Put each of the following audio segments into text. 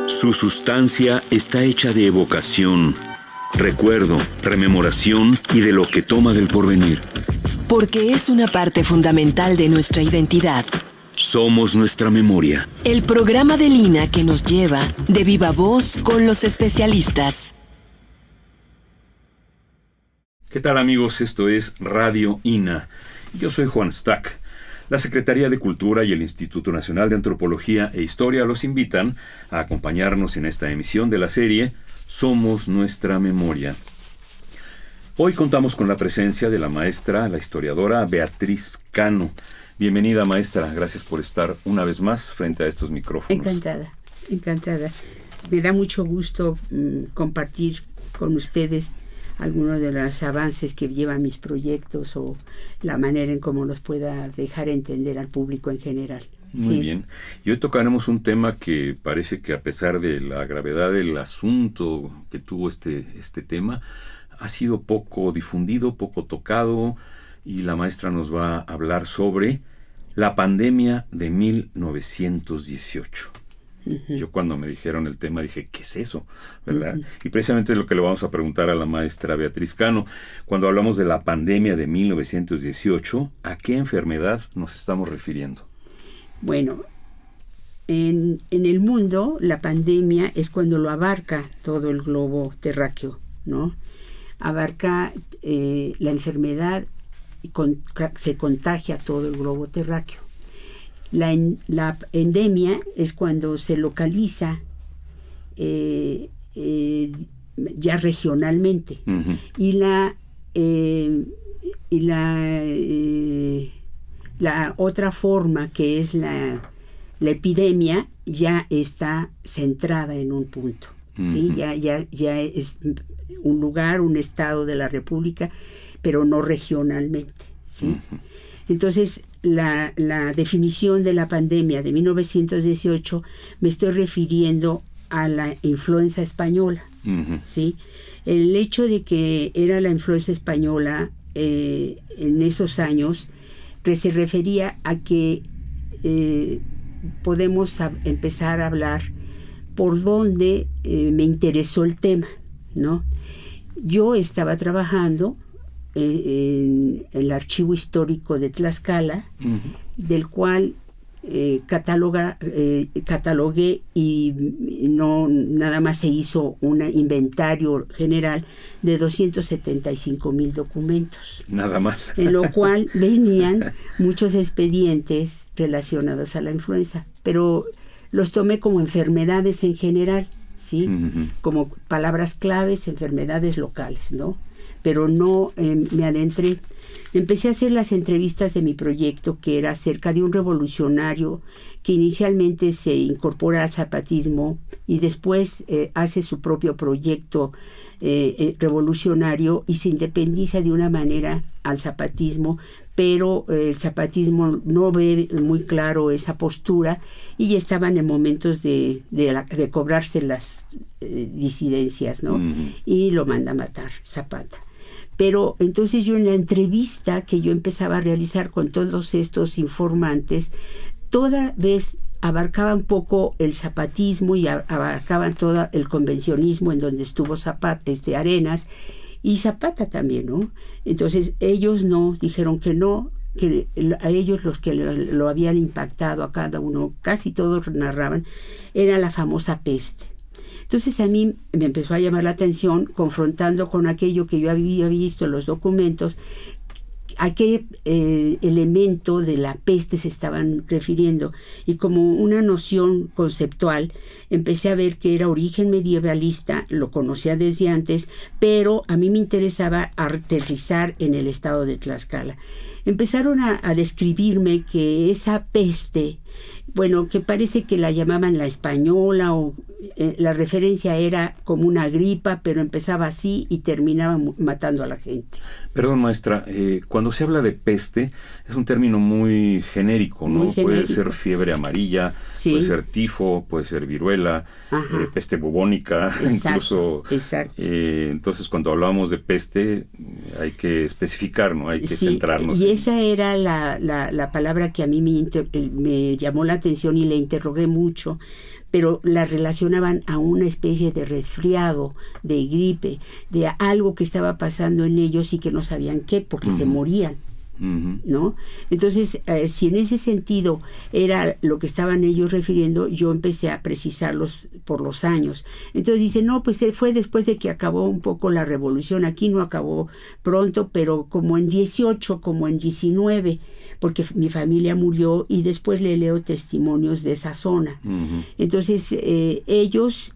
Su sustancia está hecha de evocación, recuerdo, rememoración y de lo que toma del porvenir. Porque es una parte fundamental de nuestra identidad. Somos nuestra memoria. El programa de Lina que nos lleva de viva voz con los especialistas. ¿Qué tal, amigos? Esto es Radio INA. Yo soy Juan Stack. La Secretaría de Cultura y el Instituto Nacional de Antropología e Historia los invitan a acompañarnos en esta emisión de la serie Somos nuestra memoria. Hoy contamos con la presencia de la maestra, la historiadora Beatriz Cano. Bienvenida, maestra. Gracias por estar una vez más frente a estos micrófonos. Encantada. Me da mucho gusto compartir con ustedes algunos de los avances que llevan mis proyectos o la manera en cómo los pueda dejar entender al público en general. Muy bien. Y hoy tocaremos un tema que parece que, a pesar de la gravedad del asunto que tuvo este tema, ha sido poco difundido, poco tocado, y la maestra nos va a hablar sobre la pandemia de 1918. Uh-huh. Yo, cuando me dijeron el tema, dije, ¿qué es eso? ¿Verdad? Uh-huh. Y precisamente es lo que le vamos a preguntar a la maestra Beatriz Cano. Cuando hablamos de la pandemia de 1918, ¿a qué enfermedad nos estamos refiriendo? Bueno, en el mundo, la pandemia es cuando lo abarca todo el globo terráqueo, ¿no? Abarca la enfermedad y se contagia todo el globo terráqueo. La endemia es cuando se localiza ya regionalmente. Uh-huh. Y la otra forma, que es la epidemia, ya está centrada en un punto. Uh-huh. ¿Sí? Ya es un lugar, un estado de la República, pero no regionalmente. ¿Sí? Uh-huh. Entonces, la definición de la pandemia de 1918, me estoy refiriendo a la influenza española. Uh-huh. ¿Sí? El hecho de que era la influenza española en esos años, que se refería a que podemos empezar a hablar por dónde me interesó el tema, ¿no? Yo estaba trabajando en el archivo histórico de Tlaxcala, uh-huh, del cual catalogué y no nada más se hizo un inventario general de 275,000 documentos. Nada más. En lo cual venían muchos expedientes relacionados a la influenza, pero los tomé como enfermedades en general, ¿sí? Uh-huh. Como palabras claves, enfermedades locales, ¿no? Pero no me adentré. Empecé a hacer las entrevistas de mi proyecto, que era acerca de un revolucionario que inicialmente se incorpora al zapatismo y después hace su propio proyecto revolucionario y se independiza de una manera al zapatismo, pero el zapatismo no ve muy claro esa postura y estaban en momentos de cobrarse las disidencias, ¿no? Uh-huh. Y lo manda a matar Zapata. Pero entonces yo, en la entrevista que yo empezaba a realizar con todos estos informantes, toda vez abarcaba un poco el zapatismo y abarcaban todo el convencionismo en donde estuvo Arenas y Zapata también, ¿no? Entonces ellos no, dijeron que no, que a ellos los que lo habían impactado a cada uno, casi todos narraban, era la famosa peste. Entonces a mí me empezó a llamar la atención, confrontando con aquello que yo había visto en los documentos, a qué elemento de la peste se estaban refiriendo. Y como una noción conceptual, empecé a ver que era origen medievalista, lo conocía desde antes, pero a mí me interesaba aterrizar en el estado de Tlaxcala. Empezaron a describirme que esa peste, bueno, que parece que la llamaban la española, o la referencia era como una gripa, pero empezaba así y terminaba matando a la gente. Perdón, maestra, cuando se habla de peste, es un término muy genérico, ¿no? Muy genérico. Puede ser fiebre amarilla, sí, puede ser tifo, puede ser viruela, peste bubónica, exacto, incluso. Exacto. Entonces, cuando hablamos de peste, hay que especificar, ¿no? Hay que centrarnos. Y esa era la palabra que a mí me llamó la atención y le interrogué mucho, pero la relacionaban a una especie de resfriado, de gripe, de algo que estaba pasando en ellos y que no sabían qué, porque se morían, ¿no? Entonces, si en ese sentido era lo que estaban ellos refiriendo, yo empecé a precisarlos por los años. Entonces dice, no, pues fue después de que acabó un poco la revolución. Aquí no acabó pronto, pero como en 18, como en 19, porque mi familia murió, y después le leo testimonios de esa zona. Entonces, ellos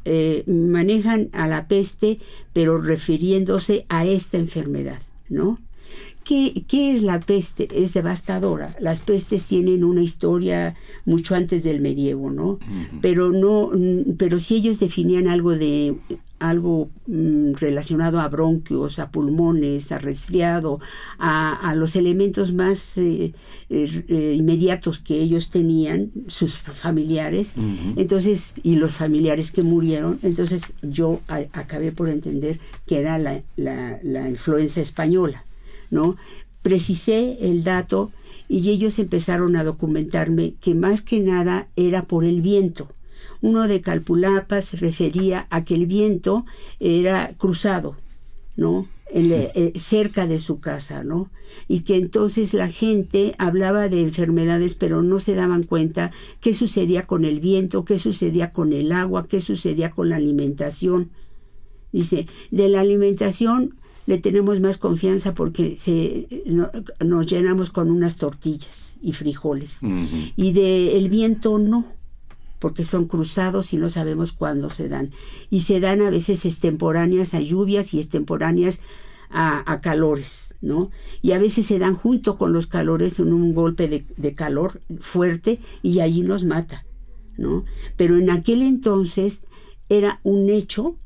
manejan a la peste, pero refiriéndose a esta enfermedad, ¿no? ¿Qué es la peste? Es devastadora. Las pestes tienen una historia mucho antes del medievo, ¿no? Pero si ellos definían algo relacionado a bronquios, a pulmones, a resfriado, a los elementos más inmediatos que ellos tenían, sus familiares, entonces, y los familiares que murieron, entonces yo acabé por entender que era la influenza española, ¿no? Precisé el dato y ellos empezaron a documentarme que más que nada era por el viento. Uno de Calpulapa se refería a que el viento era cruzado, ¿no? Cerca de su casa, ¿no? Y que entonces la gente hablaba de enfermedades, pero no se daban cuenta qué sucedía con el viento, qué sucedía con el agua, qué sucedía con la alimentación. Dice, de la alimentación le tenemos más confianza porque nos llenamos con unas tortillas y frijoles. Y del viento no, porque son cruzados y no sabemos cuándo se dan. Y se dan a veces extemporáneas a lluvias y extemporáneas a calores, ¿no? Y a veces se dan junto con los calores en un golpe de calor fuerte y allí nos mata, ¿no? Pero en aquel entonces era un hecho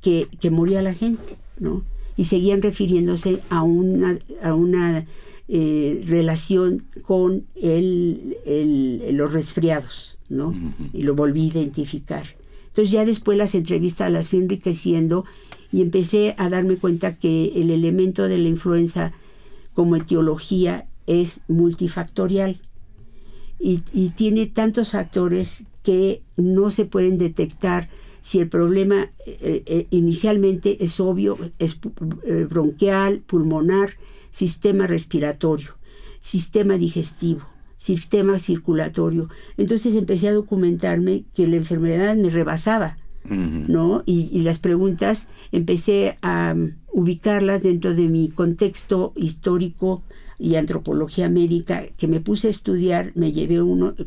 que moría la gente, ¿no? Y seguían refiriéndose a una relación con los resfriados, ¿no? Y lo volví a identificar. Entonces ya después las entrevistas las fui enriqueciendo y empecé a darme cuenta que el elemento de la influenza como etiología es multifactorial y tiene tantos factores que no se pueden detectar. Si el problema inicialmente es obvio, es bronquial, pulmonar, sistema respiratorio, sistema digestivo, sistema circulatorio. Entonces empecé a documentarme que la enfermedad me rebasaba, ¿no? Y las preguntas empecé a ubicarlas dentro de mi contexto histórico y antropología médica, que me puse a estudiar, me llevé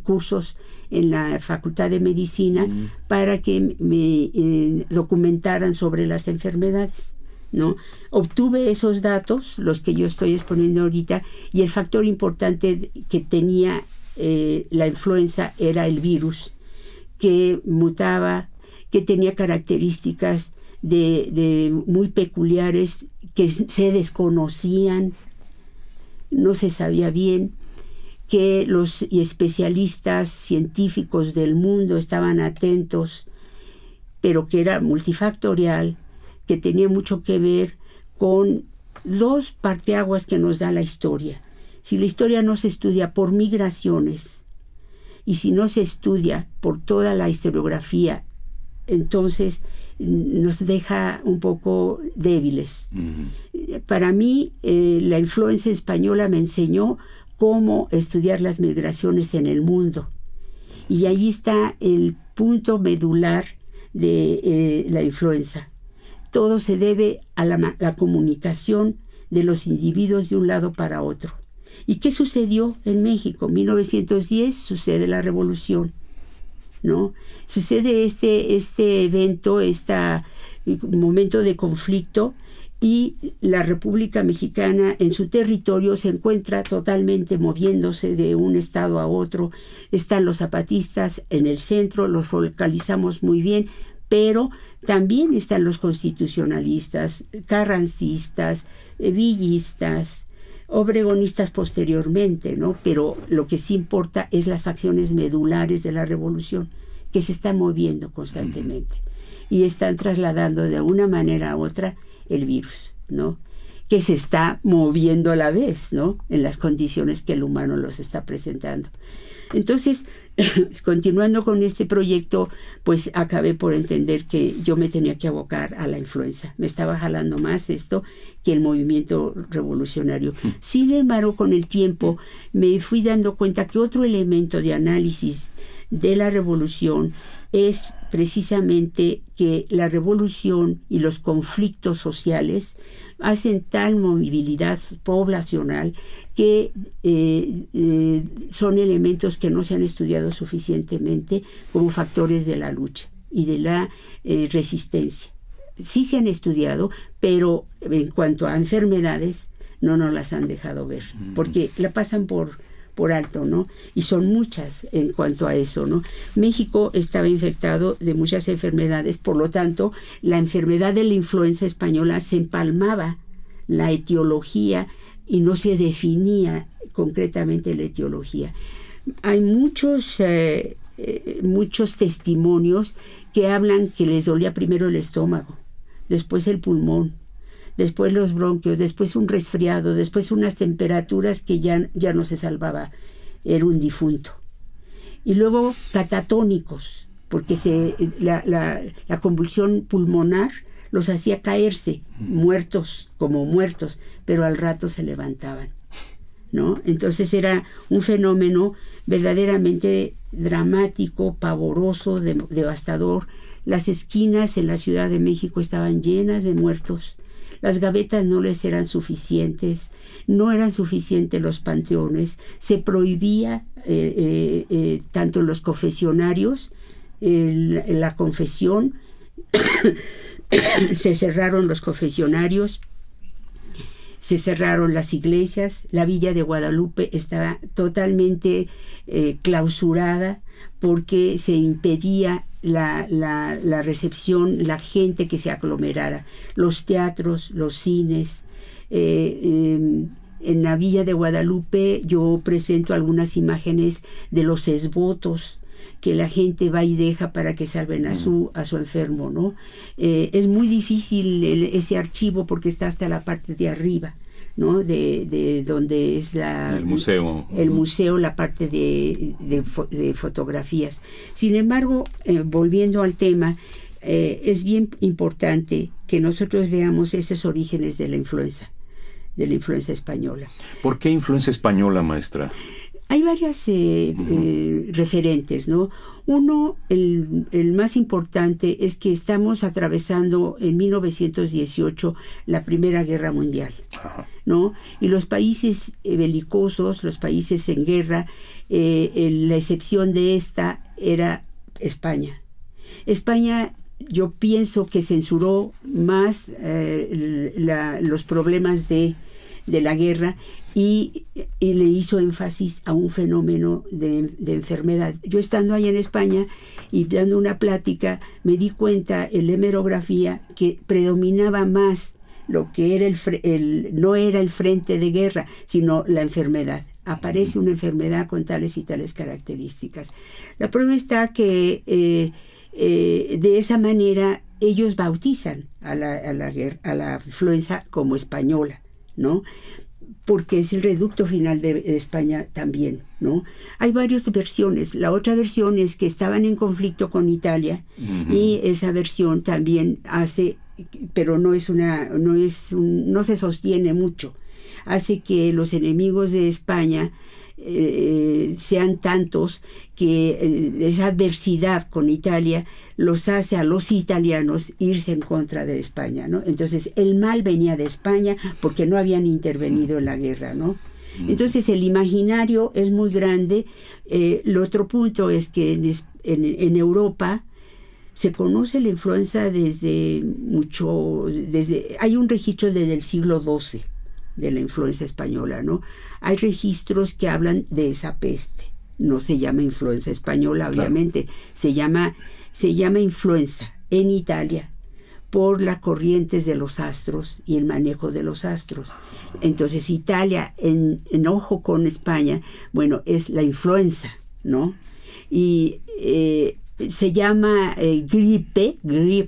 cursos en la Facultad de Medicina para que me documentaran sobre las enfermedades, ¿no? Obtuve esos datos, los que yo estoy exponiendo ahorita, y el factor importante que tenía la influenza era el virus, que mutaba, que tenía características muy peculiares que se desconocían, no se sabía bien, que los especialistas científicos del mundo estaban atentos, pero que era multifactorial, que tenía mucho que ver con dos parteaguas que nos da la historia. Si la historia no se estudia por migraciones y si no se estudia por toda la historiografía, entonces nos deja un poco débiles. Para mí, la influencia española me enseñó cómo estudiar las migraciones en el mundo. Y allí está el punto medular de la influenza. Todo se debe a la comunicación de los individuos de un lado para otro. ¿Y qué sucedió en México? En 1910 sucede la revolución, ¿no? Sucede este evento, este momento de conflicto, y la República Mexicana en su territorio se encuentra totalmente moviéndose de un estado a otro. Están los zapatistas en el centro, los localizamos muy bien, pero también están los constitucionalistas, carrancistas, villistas, obregonistas posteriormente, ¿no? Pero lo que sí importa es las facciones medulares de la revolución, que se están moviendo constantemente y están trasladando de una manera a otra el virus, ¿no? Que se está moviendo a la vez, ¿no? En las condiciones que el humano los está presentando. Entonces, continuando con este proyecto, pues acabé por entender que yo me tenía que abocar a la influenza. Me estaba jalando más esto que el movimiento revolucionario. Sin embargo, con el tiempo me fui dando cuenta que otro elemento de análisis de la revolución es precisamente que la revolución y los conflictos sociales hacen tal movilidad poblacional que son elementos que no se han estudiado suficientemente como factores de la lucha y de la resistencia. Sí se han estudiado, pero en cuanto a enfermedades no nos las han dejado ver, porque la pasan por alto, ¿no? Y son muchas en cuanto a eso, ¿no? México estaba infectado de muchas enfermedades, por lo tanto, la enfermedad de la influenza española se empalmaba la etiología y no se definía concretamente la etiología. Hay muchos testimonios que hablan que les dolía primero el estómago, después el pulmón, después los bronquios, después un resfriado, después unas temperaturas que ya no se salvaba, era un difunto. Y luego catatónicos, porque la convulsión pulmonar los hacía caerse, muertos, pero al rato se levantaban, ¿no? Entonces era un fenómeno verdaderamente dramático, pavoroso, devastador. Las esquinas en la Ciudad de México estaban llenas de muertos. Las gavetas no les eran suficientes, no eran suficientes los panteones, se prohibía tanto en los confesionarios, la confesión, se cerraron los confesionarios, se cerraron las iglesias, la Villa de Guadalupe estaba totalmente clausurada porque se impedía la recepción, la gente que se aglomerara, los teatros, los cines. En la Villa de Guadalupe yo presento algunas imágenes de los esbotos que la gente va y deja para que salven a su enfermo, ¿no? Es muy difícil ese archivo porque está hasta la parte de arriba, ¿no? De donde es el museo. El museo, la parte de fotografías. Sin embargo, volviendo al tema, es bien importante que nosotros veamos esos orígenes de la influenza española. ¿Por qué influenza española, maestra? Hay varias referentes, ¿no? Uno, el más importante, es que estamos atravesando en 1918 la Primera Guerra Mundial, ¿no? Y los países belicosos, los países en guerra, la excepción de esta era España. España, yo pienso que censuró más los problemas de la guerra y le hizo énfasis a un fenómeno de enfermedad. Yo estando ahí en España y dando una plática, me di cuenta en la hemerografía que predominaba más lo que era no era el frente de guerra, sino la enfermedad. Aparece una enfermedad con tales y tales características. La prueba está que de esa manera ellos bautizan a la influenza como española, ¿no? Porque es el reducto final de España también, ¿no? Hay varias versiones. La otra versión es que estaban en conflicto con Italia y esa versión también hace, pero no se sostiene mucho, hace que los enemigos de España sean tantos que esa adversidad con Italia los hace a los italianos irse en contra de España, ¿no? Entonces el mal venía de España porque no habían intervenido en la guerra, ¿no? Entonces el imaginario es muy grande. El otro punto es que en Europa se conoce la influenza hay un registro desde el siglo XII de la influenza española, ¿no? Hay registros que hablan de esa peste. No se llama influenza española, obviamente. Claro. Se llama influenza en Italia por las corrientes de los astros y el manejo de los astros. Entonces Italia, en ojo con España, bueno, es la influenza, ¿no? Y se llama gripe, doble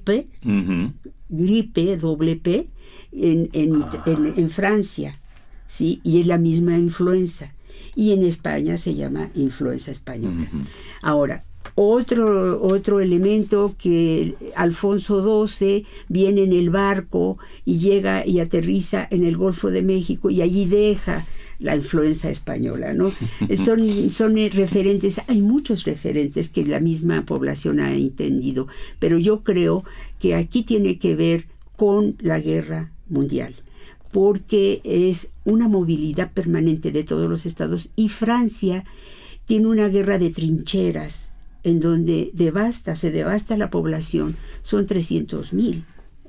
P, en Francia, ¿sí? Y es la misma influenza. y en España se llama influenza española. Ahora, otro elemento, que Alfonso XII viene en el barco y llega y aterriza en el Golfo de México y allí deja la influenza española, ¿no? Son referentes, hay muchos referentes que la misma población ha entendido, pero yo creo que aquí tiene que ver con la guerra mundial, porque es una movilidad permanente de todos los estados, y Francia tiene una guerra de trincheras en donde se devasta la población. Son 300,000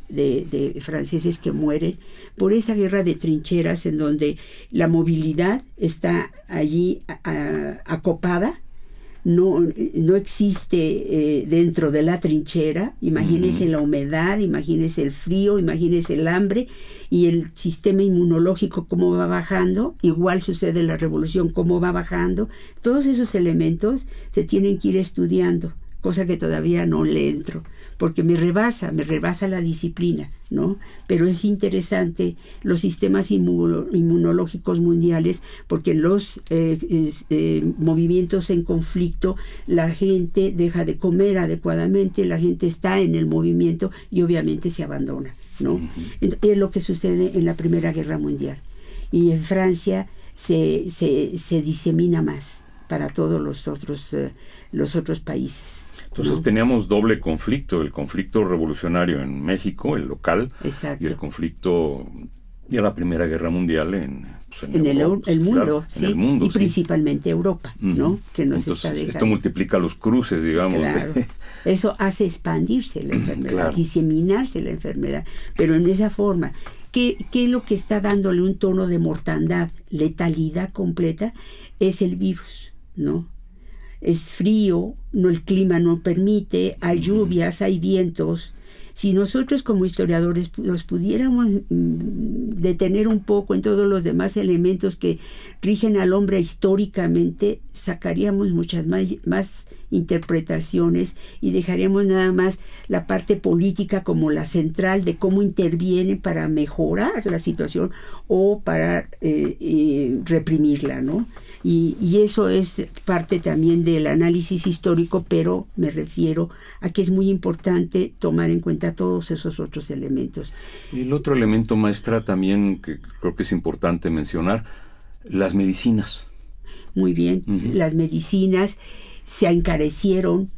de franceses que mueren por esa guerra de trincheras, en donde la movilidad está allí acopada, no existe dentro de la trinchera. Imagínense la humedad, imagínense el frío, imagínense el hambre, y el sistema inmunológico cómo va bajando. Igual sucede en la revolución, cómo va bajando. Todos esos elementos se tienen que ir estudiando, cosa que todavía no le entro, porque me rebasa la disciplina, ¿no? Pero es interesante los sistemas inmunológicos mundiales, porque en los movimientos en conflicto la gente deja de comer adecuadamente, la gente está en el movimiento y obviamente se abandona, ¿no? Es lo que sucede en la Primera Guerra Mundial. Y en Francia se disemina más para todos los otros países. Entonces, ¿no? Teníamos doble conflicto: el conflicto revolucionario en México, el local, exacto, y el conflicto de la Primera Guerra Mundial en Europa, el mundo, claro, sí, en el mundo, y principalmente Europa, ¿no? Que nos está dejando. Esto multiplica los cruces, digamos. Claro. Eso hace expandirse la enfermedad, claro, diseminarse la enfermedad, pero en esa forma. ¿Qué es lo que está dándole un tono de mortandad, letalidad completa? Es el virus, ¿no? Es frío, el clima no permite, hay lluvias, hay vientos. Si nosotros como historiadores nos pudiéramos detener un poco en todos los demás elementos que rigen al hombre históricamente, sacaríamos muchas más interpretaciones y dejaríamos nada más la parte política como la central de cómo interviene para mejorar la situación o para reprimirla, ¿no? Y eso es parte también del análisis histórico, pero me refiero a que es muy importante tomar en cuenta todos esos otros elementos. Y el otro elemento, maestra, también que creo que es importante mencionar, las medicinas. Muy bien, las medicinas se encarecieron,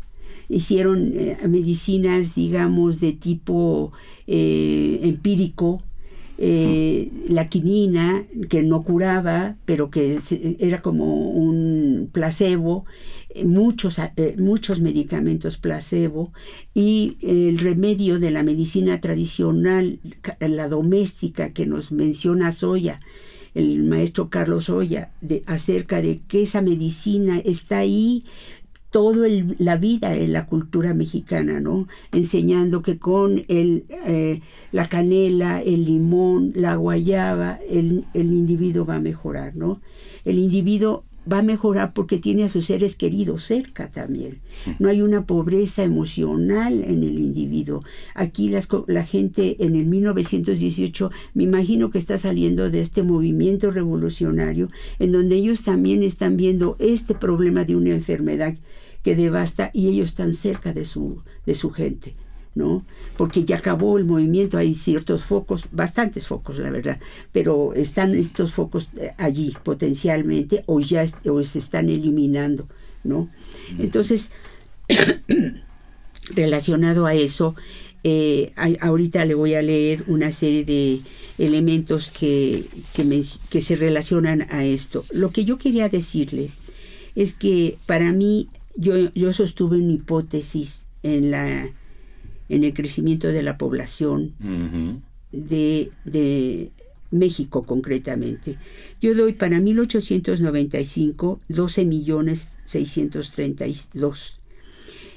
hicieron medicinas, digamos, de tipo empírico. La quinina, que no curaba, pero que era como un placebo, muchos medicamentos placebo, y el remedio de la medicina tradicional, la doméstica, que nos menciona Soya, el maestro Carlos Oya, acerca de que esa medicina está ahí toda la vida en la cultura mexicana, ¿no? Enseñando que con la canela, el limón, la guayaba, el individuo va a mejorar, ¿no? El individuo va a mejorar porque tiene a sus seres queridos cerca también. No hay una pobreza emocional en el individuo. Aquí la gente en el 1918, me imagino que está saliendo de este movimiento revolucionario, en donde ellos también están viendo este problema de una enfermedad que devasta, y ellos están cerca de su gente, ¿no? Porque ya acabó el movimiento, hay ciertos focos, bastantes focos, la verdad, pero están estos focos allí potencialmente, o se están eliminando, ¿no? Entonces, relacionado a eso, ahorita le voy a leer una serie de elementos que se relacionan a esto. Lo que yo quería decirle es que para mí, yo sostuve una hipótesis en el crecimiento de la población de México concretamente. Yo doy para 1895 12,632,000.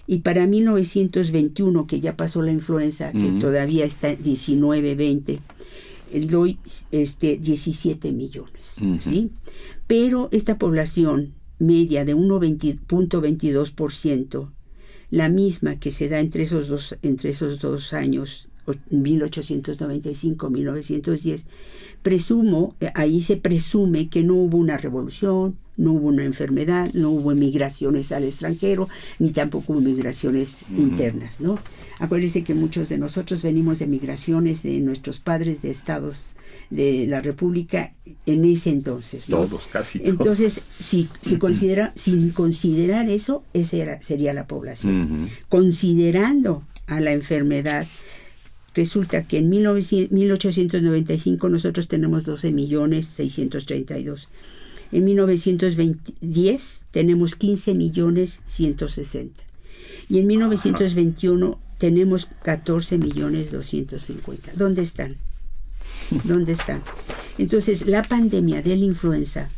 Y para 1921, que ya pasó la influenza, que todavía está 19, 20, doy 17 millones. ¿Sí? Pero esta población media de 1,22%, la misma que se da entre esos dos años, 1895-1910, ahí se presume que no hubo una revolución, No hubo una enfermedad, no hubo migraciones al extranjero, ni tampoco hubo migraciones internas, ¿no? Acuérdense que muchos de nosotros venimos de migraciones de nuestros padres de estados de la República en ese entonces, ¿no? Todos, casi todos. Entonces, sin considerar eso, sería la población. Considerando a la enfermedad, resulta que en 1895 nosotros tenemos 12.632.000. En 1910 tenemos 15.160.000. Y en 1921 tenemos 14.250.000. ¿Dónde están? ¿Dónde están? Entonces, la pandemia de la influenza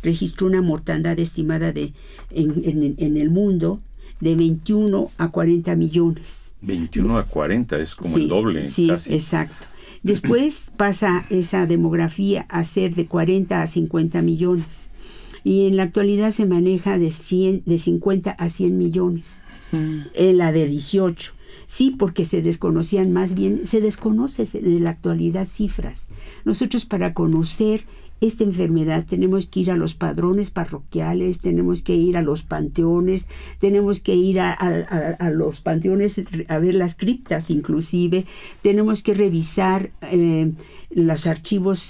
registró una mortandad estimada en el mundo de 21 a 40 millones. 21 a 40 es como sí, el doble. Sí, casi. Exacto. Después pasa esa demografía a ser de 40 a 50 millones. Y en la actualidad se maneja de 50 a 100 millones. En la de 18. Sí, porque se desconocían, más bien, se desconocen en la actualidad cifras. Nosotros, para conocer esta enfermedad, tenemos que ir a los padrones parroquiales, tenemos que ir a los panteones, tenemos que ir a los panteones a ver las criptas inclusive, tenemos que revisar los archivos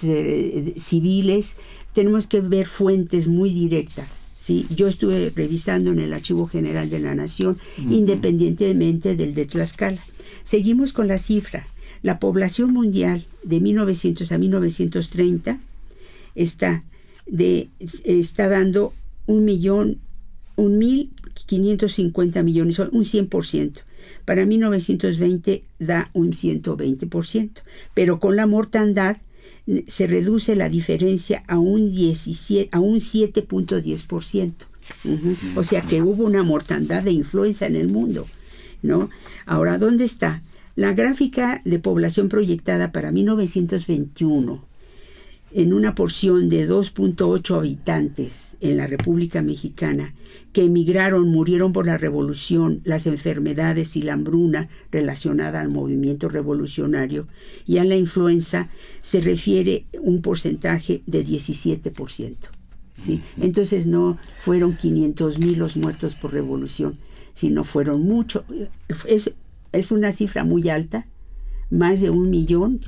civiles, tenemos que ver fuentes muy directas. ¿Sí? Yo estuve revisando en el Archivo General de la Nación, independientemente del de Tlaxcala. Seguimos con la cifra. La población mundial de 1900 a 1930 está dando 1.550 millones, un 100%. Para 1920 da un 120%, pero con la mortandad se reduce la diferencia a un 7.10%. O sea que hubo una mortandad de influenza en el mundo, ¿no? Ahora, ¿dónde está? La gráfica de población proyectada para 1921, en una porción de 2.8 habitantes en la República Mexicana, que emigraron, murieron por la revolución, las enfermedades y la hambruna relacionada al movimiento revolucionario, y a la influenza se refiere un porcentaje de 17%. ¿Sí? Entonces no fueron 500,000 los muertos por revolución, sino fueron mucho. Es una cifra muy alta, más de 1 millón,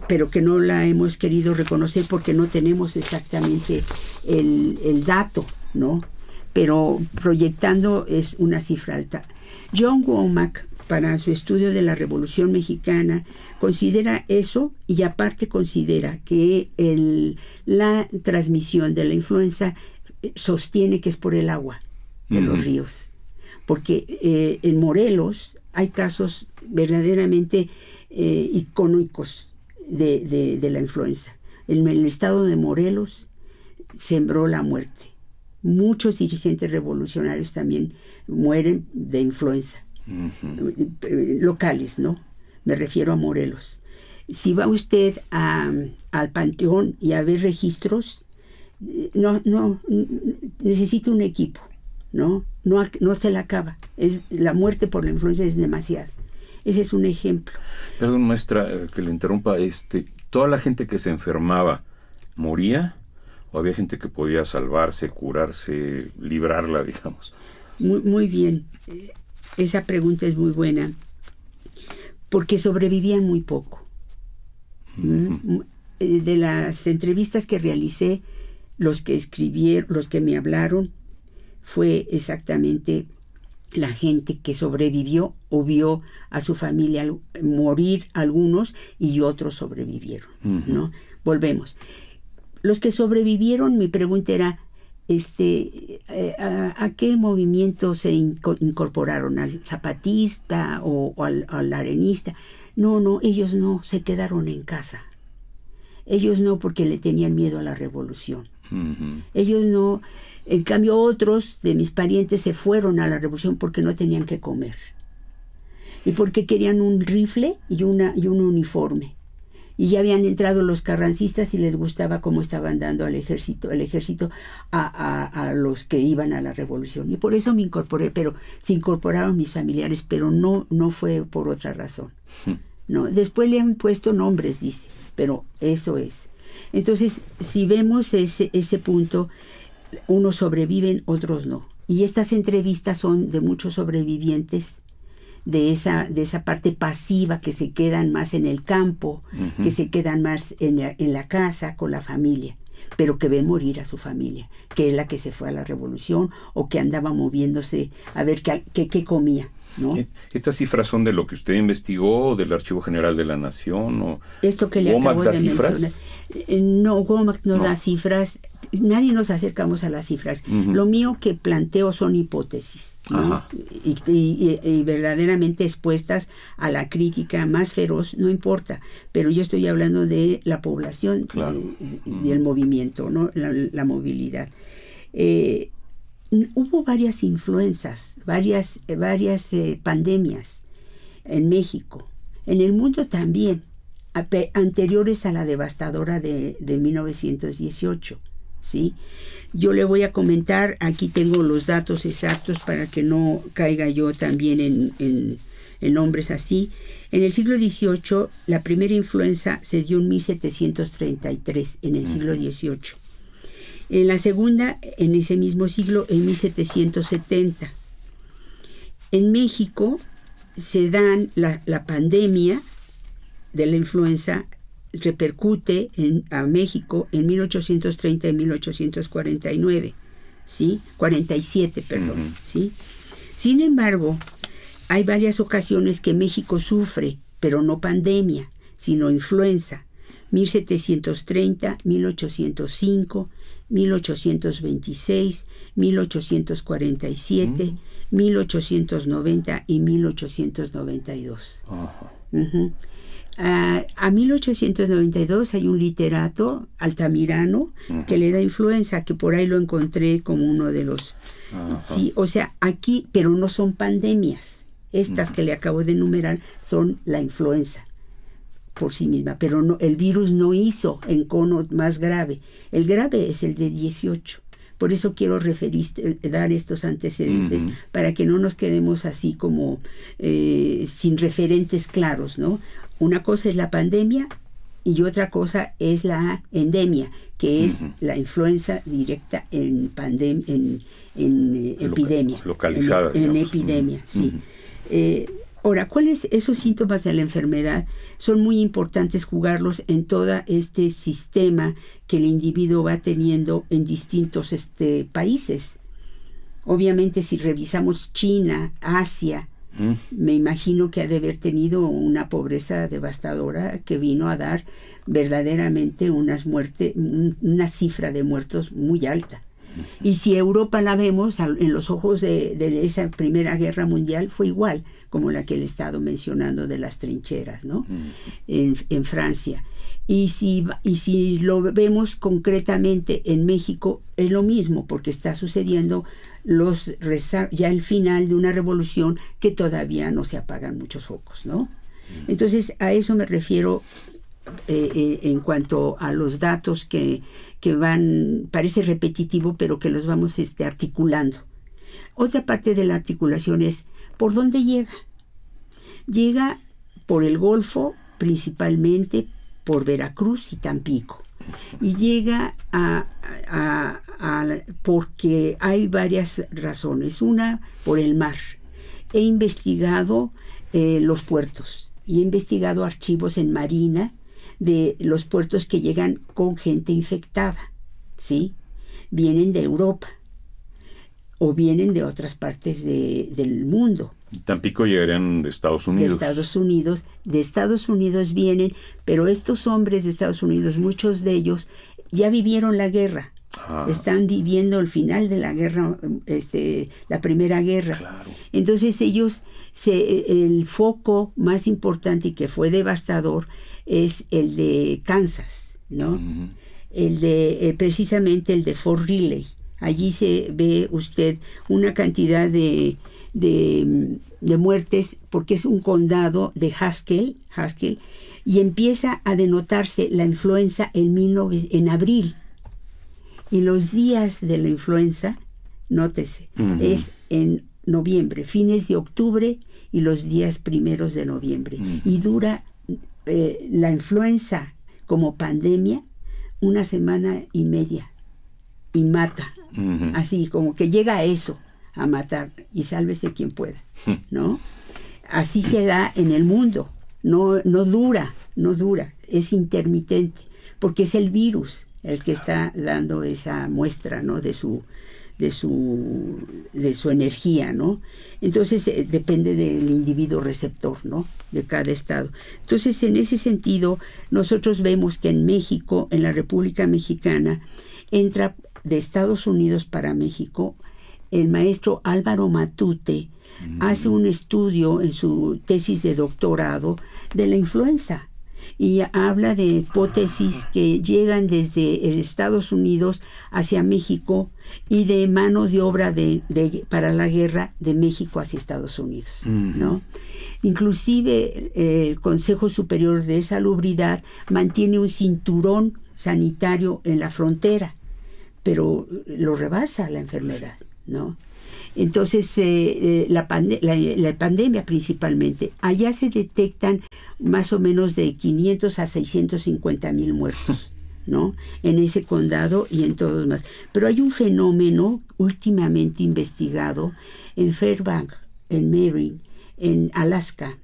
pero que no la hemos querido reconocer porque no tenemos exactamente el dato, ¿no? Pero proyectando es una cifra alta. John Womack, para su estudio de la Revolución Mexicana, considera eso, y aparte considera que la transmisión de la influenza sostiene que es por el agua de los ríos. Porque en Morelos hay casos verdaderamente icónicos de la influenza. En el estado de Morelos sembró la muerte. Muchos dirigentes revolucionarios también mueren de influenza. Locales, ¿no? Me refiero a Morelos. Si va usted al panteón y a ver registros, no necesita un equipo, ¿no? No se la acaba. La muerte por la influenza es demasiado. Ese es un ejemplo. Perdón, maestra, que le interrumpa. ¿Toda la gente que se enfermaba moría? ¿O había gente que podía salvarse, curarse, librarla, digamos? Muy bien. Esa pregunta es muy buena. Porque sobrevivían muy poco. De las entrevistas que realicé, los que escribieron, los que me hablaron, fue exactamente la gente que sobrevivió o vio a su familia morir algunos y otros sobrevivieron, ¿no? Volvemos. Los que sobrevivieron, mi pregunta era, ¿a qué movimiento se incorporaron? ¿Al zapatista o al arenista? No, ellos no, se quedaron en casa. Ellos no, porque le tenían miedo a la revolución. Ellos no. En cambio, otros de mis parientes se fueron a la revolución porque no tenían que comer. Y porque querían un rifle y un uniforme. Y ya habían entrado los carrancistas y les gustaba cómo estaban dando el ejército a los que iban a la revolución. Y por eso me incorporé, pero se incorporaron mis familiares, pero no fue por otra razón. No, después le han puesto nombres, dice, pero eso es. Entonces, si vemos ese punto, unos sobreviven, otros no. Y estas entrevistas son de muchos sobrevivientes de esa parte pasiva, que se quedan más en el campo, que se quedan más en la casa con la familia, pero que ven morir a su familia, que es la que se fue a la revolución o que andaba moviéndose a ver qué comía, ¿no? ¿Estas cifras son de lo que usted investigó, del Archivo General de la Nación? O esto que le acabo de mencionar. No, WOMAC no da cifras, nadie nos acercamos a las cifras. Lo mío que planteo son hipótesis, ¿no? Y verdaderamente expuestas a la crítica más feroz, no importa, pero yo estoy hablando de la población, claro, y el movimiento, ¿no? La movilidad. Hubo varias influencias, varias pandemias en México, en el mundo también, anteriores a la devastadora de 1918, ¿sí? Yo le voy a comentar, aquí tengo los datos exactos para que no caiga yo también en nombres así. En el siglo XVIII, la primera influenza se dio en 1733, en el siglo XVIII. En la segunda, en ese mismo siglo, en 1770. En México se dan la pandemia de la influenza, repercute a México en 1830 y 1849, ¿sí? 47, perdón, ¿sí? Sin embargo, hay varias ocasiones que México sufre, pero no pandemia, sino influenza. 1730, 1805, 1826, 1847, 1890 y 1892. A 1892 hay un literato, Altamirano, que le da influenza, que por ahí lo encontré como uno de los... Sí, o sea, aquí, pero no son pandemias. Estas que le acabo de enumerar son la influenza por sí misma, pero no, el virus no hizo encono más grave. El grave es el de 18. Por eso quiero dar estos antecedentes, para que no nos quedemos así como sin referentes claros, ¿no? Una cosa es la pandemia y otra cosa es la endemia, que es la influenza directa en epidemia. Localizada. En epidemia, sí. Ahora, ¿cuáles esos síntomas de la enfermedad? Son muy importantes jugarlos en todo este sistema que el individuo va teniendo en distintos países. Obviamente, si revisamos China, Asia, me imagino que ha de haber tenido una pobreza devastadora que vino a dar verdaderamente una cifra de muertos muy alta. Y si Europa la vemos en los ojos de esa Primera Guerra Mundial, fue igual como la que le he estado mencionando de las trincheras, ¿no? En Francia. Y si lo vemos concretamente en México, es lo mismo, porque está sucediendo ya el final de una revolución que todavía no se apagan muchos focos, ¿no? Entonces, a eso me refiero en cuanto a los datos que van, parece repetitivo, pero que los vamos articulando. Otra parte de la articulación es, ¿por dónde llega? Llega por el Golfo, principalmente por Veracruz y Tampico. Y llega porque hay varias razones. Una, por el mar. He investigado los puertos y he investigado archivos en Marina de los puertos que llegan con gente infectada, ¿sí? Vienen de Europa o vienen de otras partes del mundo. Tampico llegarían de Estados Unidos. De Estados Unidos vienen, pero estos hombres de Estados Unidos, muchos de ellos ya vivieron la guerra. Están viviendo el final de la guerra, la Primera Guerra. Claro. Entonces ellos, el foco más importante y que fue devastador es el de Kansas, ¿no? Precisamente el de Fort Riley. Allí se ve usted una cantidad de muertes, porque es un condado de Haskell, y empieza a denotarse la influenza en abril. Y los días de la influenza, nótese, es en noviembre, fines de octubre y los días primeros de noviembre. Y dura la influenza como pandemia, una semana y media y mata. Así como que llega a eso, a matar, y sálvese quien pueda, ¿no? Así se da en el mundo. No dura, es intermitente, porque es el virus el que está dando esa muestra, ¿no? de su energía, ¿no? Entonces depende del individuo receptor, ¿no? De cada estado. Entonces, en ese sentido, nosotros vemos que en México, en la República Mexicana, entra de Estados Unidos para México el maestro Álvaro Matute. Hace un estudio en su tesis de doctorado de la influenza y habla de hipótesis que llegan desde Estados Unidos hacia México y de mano de obra para la guerra de México hacia Estados Unidos, ¿no? Inclusive el Consejo Superior de Salubridad mantiene un cinturón sanitario en la frontera, pero lo rebasa la enfermedad, ¿no? Entonces, la pandemia principalmente, allá se detectan más o menos de 500 a 650,000 muertos, ¿no? En ese condado y en todos más. Pero hay un fenómeno últimamente investigado en Fairbanks, en Marin, en Alaska,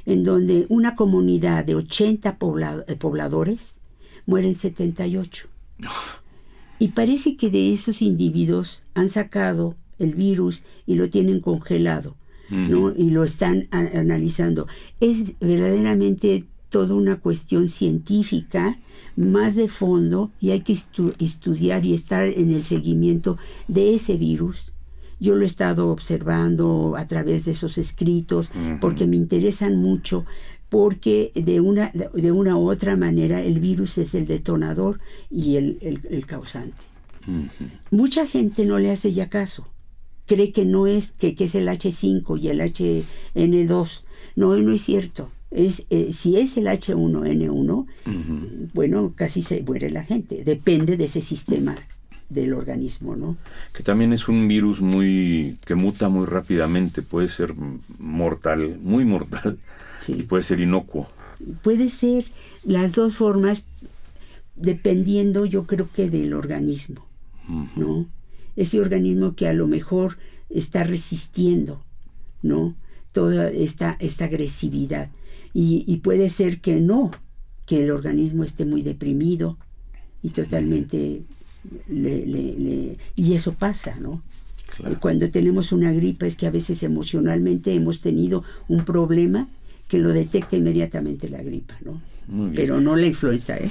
en donde una comunidad de 80 pobladores mueren 78. Y parece que de esos individuos han sacado el virus y lo tienen congelado, ¿no? Y lo están analizando. Es verdaderamente toda una cuestión científica, más de fondo, y hay que estudiar y estar en el seguimiento de ese virus. Yo lo he estado observando a través de esos escritos, porque me interesan mucho, porque de una u otra manera el virus es el detonador y el causante. Mucha gente no le hace ya caso. Cree que no es, que es el H5 y el HN2. No es cierto. Si es el H1N1, bueno, casi se muere la gente. Depende de ese sistema del organismo, ¿no? Que también es un virus que muta muy rápidamente. Puede ser mortal, muy mortal, sí. Y puede ser inocuo. Puede ser las dos formas, dependiendo, yo creo que del organismo, ¿no? Ese organismo que a lo mejor está resistiendo, ¿no? Toda esta agresividad. Y puede ser que no, que el organismo esté muy deprimido y totalmente y eso pasa, ¿no? Claro. Cuando tenemos una gripe es que a veces emocionalmente hemos tenido un problema que lo detecta inmediatamente la gripa, ¿no? Pero no la influenza, ¿eh?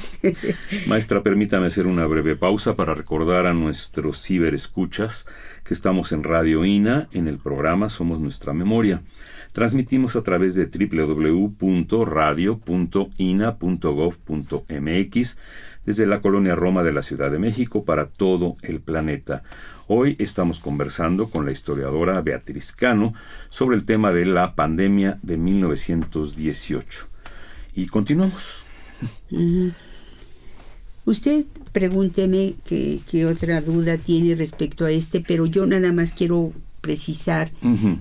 Maestra, permítame hacer una breve pausa para recordar a nuestros ciberescuchas que estamos en Radio INA, en el programa Somos Nuestra Memoria. Transmitimos a través de www.radio.ina.gov.mx desde la colonia Roma de la Ciudad de México para todo el planeta. Hoy estamos conversando con la historiadora Beatriz Cano sobre el tema de la pandemia de 1918. Y continuamos. Usted pregúnteme qué otra duda tiene respecto a pero yo nada más quiero precisar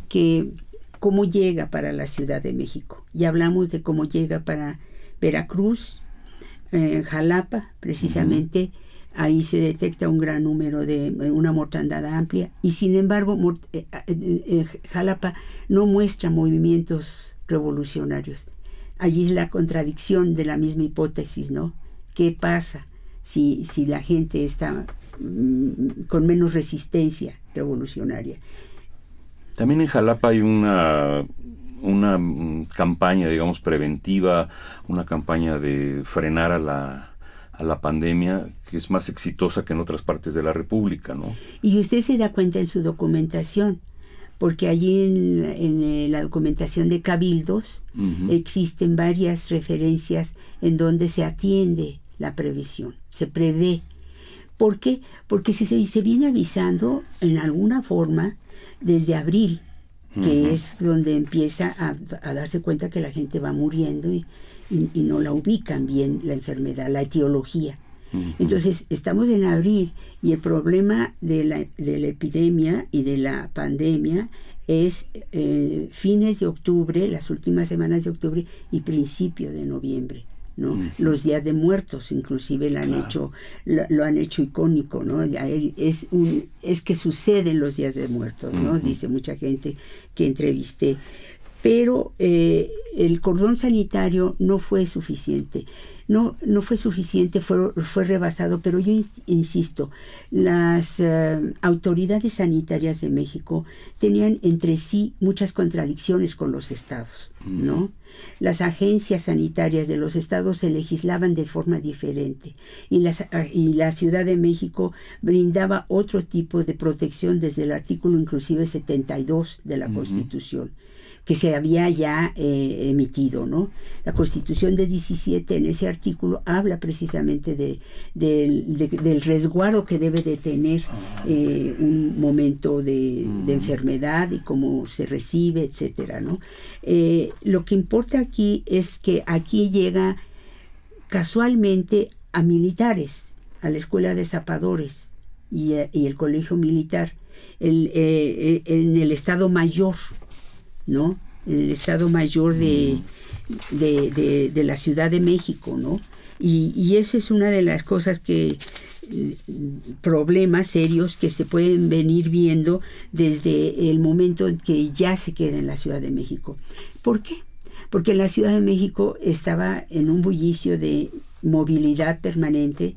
que cómo llega para la Ciudad de México. Ya hablamos de cómo llega para Veracruz, Jalapa, precisamente. Ahí se detecta un gran número de una mortandad amplia y sin embargo Jalapa no muestra movimientos revolucionarios. Allí es la contradicción de la misma hipótesis, ¿no? ¿Qué pasa si la gente está con menos resistencia revolucionaria? También en Jalapa hay una campaña, digamos, preventiva, una campaña de frenar a la pandemia que es más exitosa que en otras partes de la República, ¿no? Y usted se da cuenta en su documentación, porque allí en la documentación de cabildos existen varias referencias en donde se atiende la previsión, se prevé. ¿Por qué? Porque se viene avisando en alguna forma desde abril, que es donde empieza a darse cuenta que la gente va muriendo y no la ubican bien la enfermedad, la etiología. Entonces estamos en abril y el problema de la epidemia y de la pandemia es fines de octubre, las últimas semanas de octubre y principio de noviembre, ¿no? Los Días de Muertos, inclusive lo han hecho icónico, ¿no? Es que suceden los Días de Muertos, ¿no? Dice mucha gente que entrevisté. Pero el cordón sanitario no fue suficiente. No fue suficiente, fue rebasado, pero yo insisto, las autoridades sanitarias de México tenían entre sí muchas contradicciones con los estados, ¿no? Las agencias sanitarias de los estados se legislaban de forma diferente y la Ciudad de México brindaba otro tipo de protección desde el artículo inclusive 72 de la Constitución, que se había ya emitido, ¿no? La Constitución de 17, en ese artículo, habla precisamente del resguardo que debe de tener un momento de enfermedad y cómo se recibe, etcétera, ¿no? Lo que importa aquí es que aquí llega casualmente a militares, a la Escuela de Zapadores y el Colegio Militar, en el Estado Mayor, ¿no? En el Estado Mayor de la Ciudad de México, ¿no? Y esa es una de las cosas problemas serios que se pueden venir viendo desde el momento en que ya se queda en la Ciudad de México. ¿Por qué? Porque la Ciudad de México estaba en un bullicio de movilidad permanente,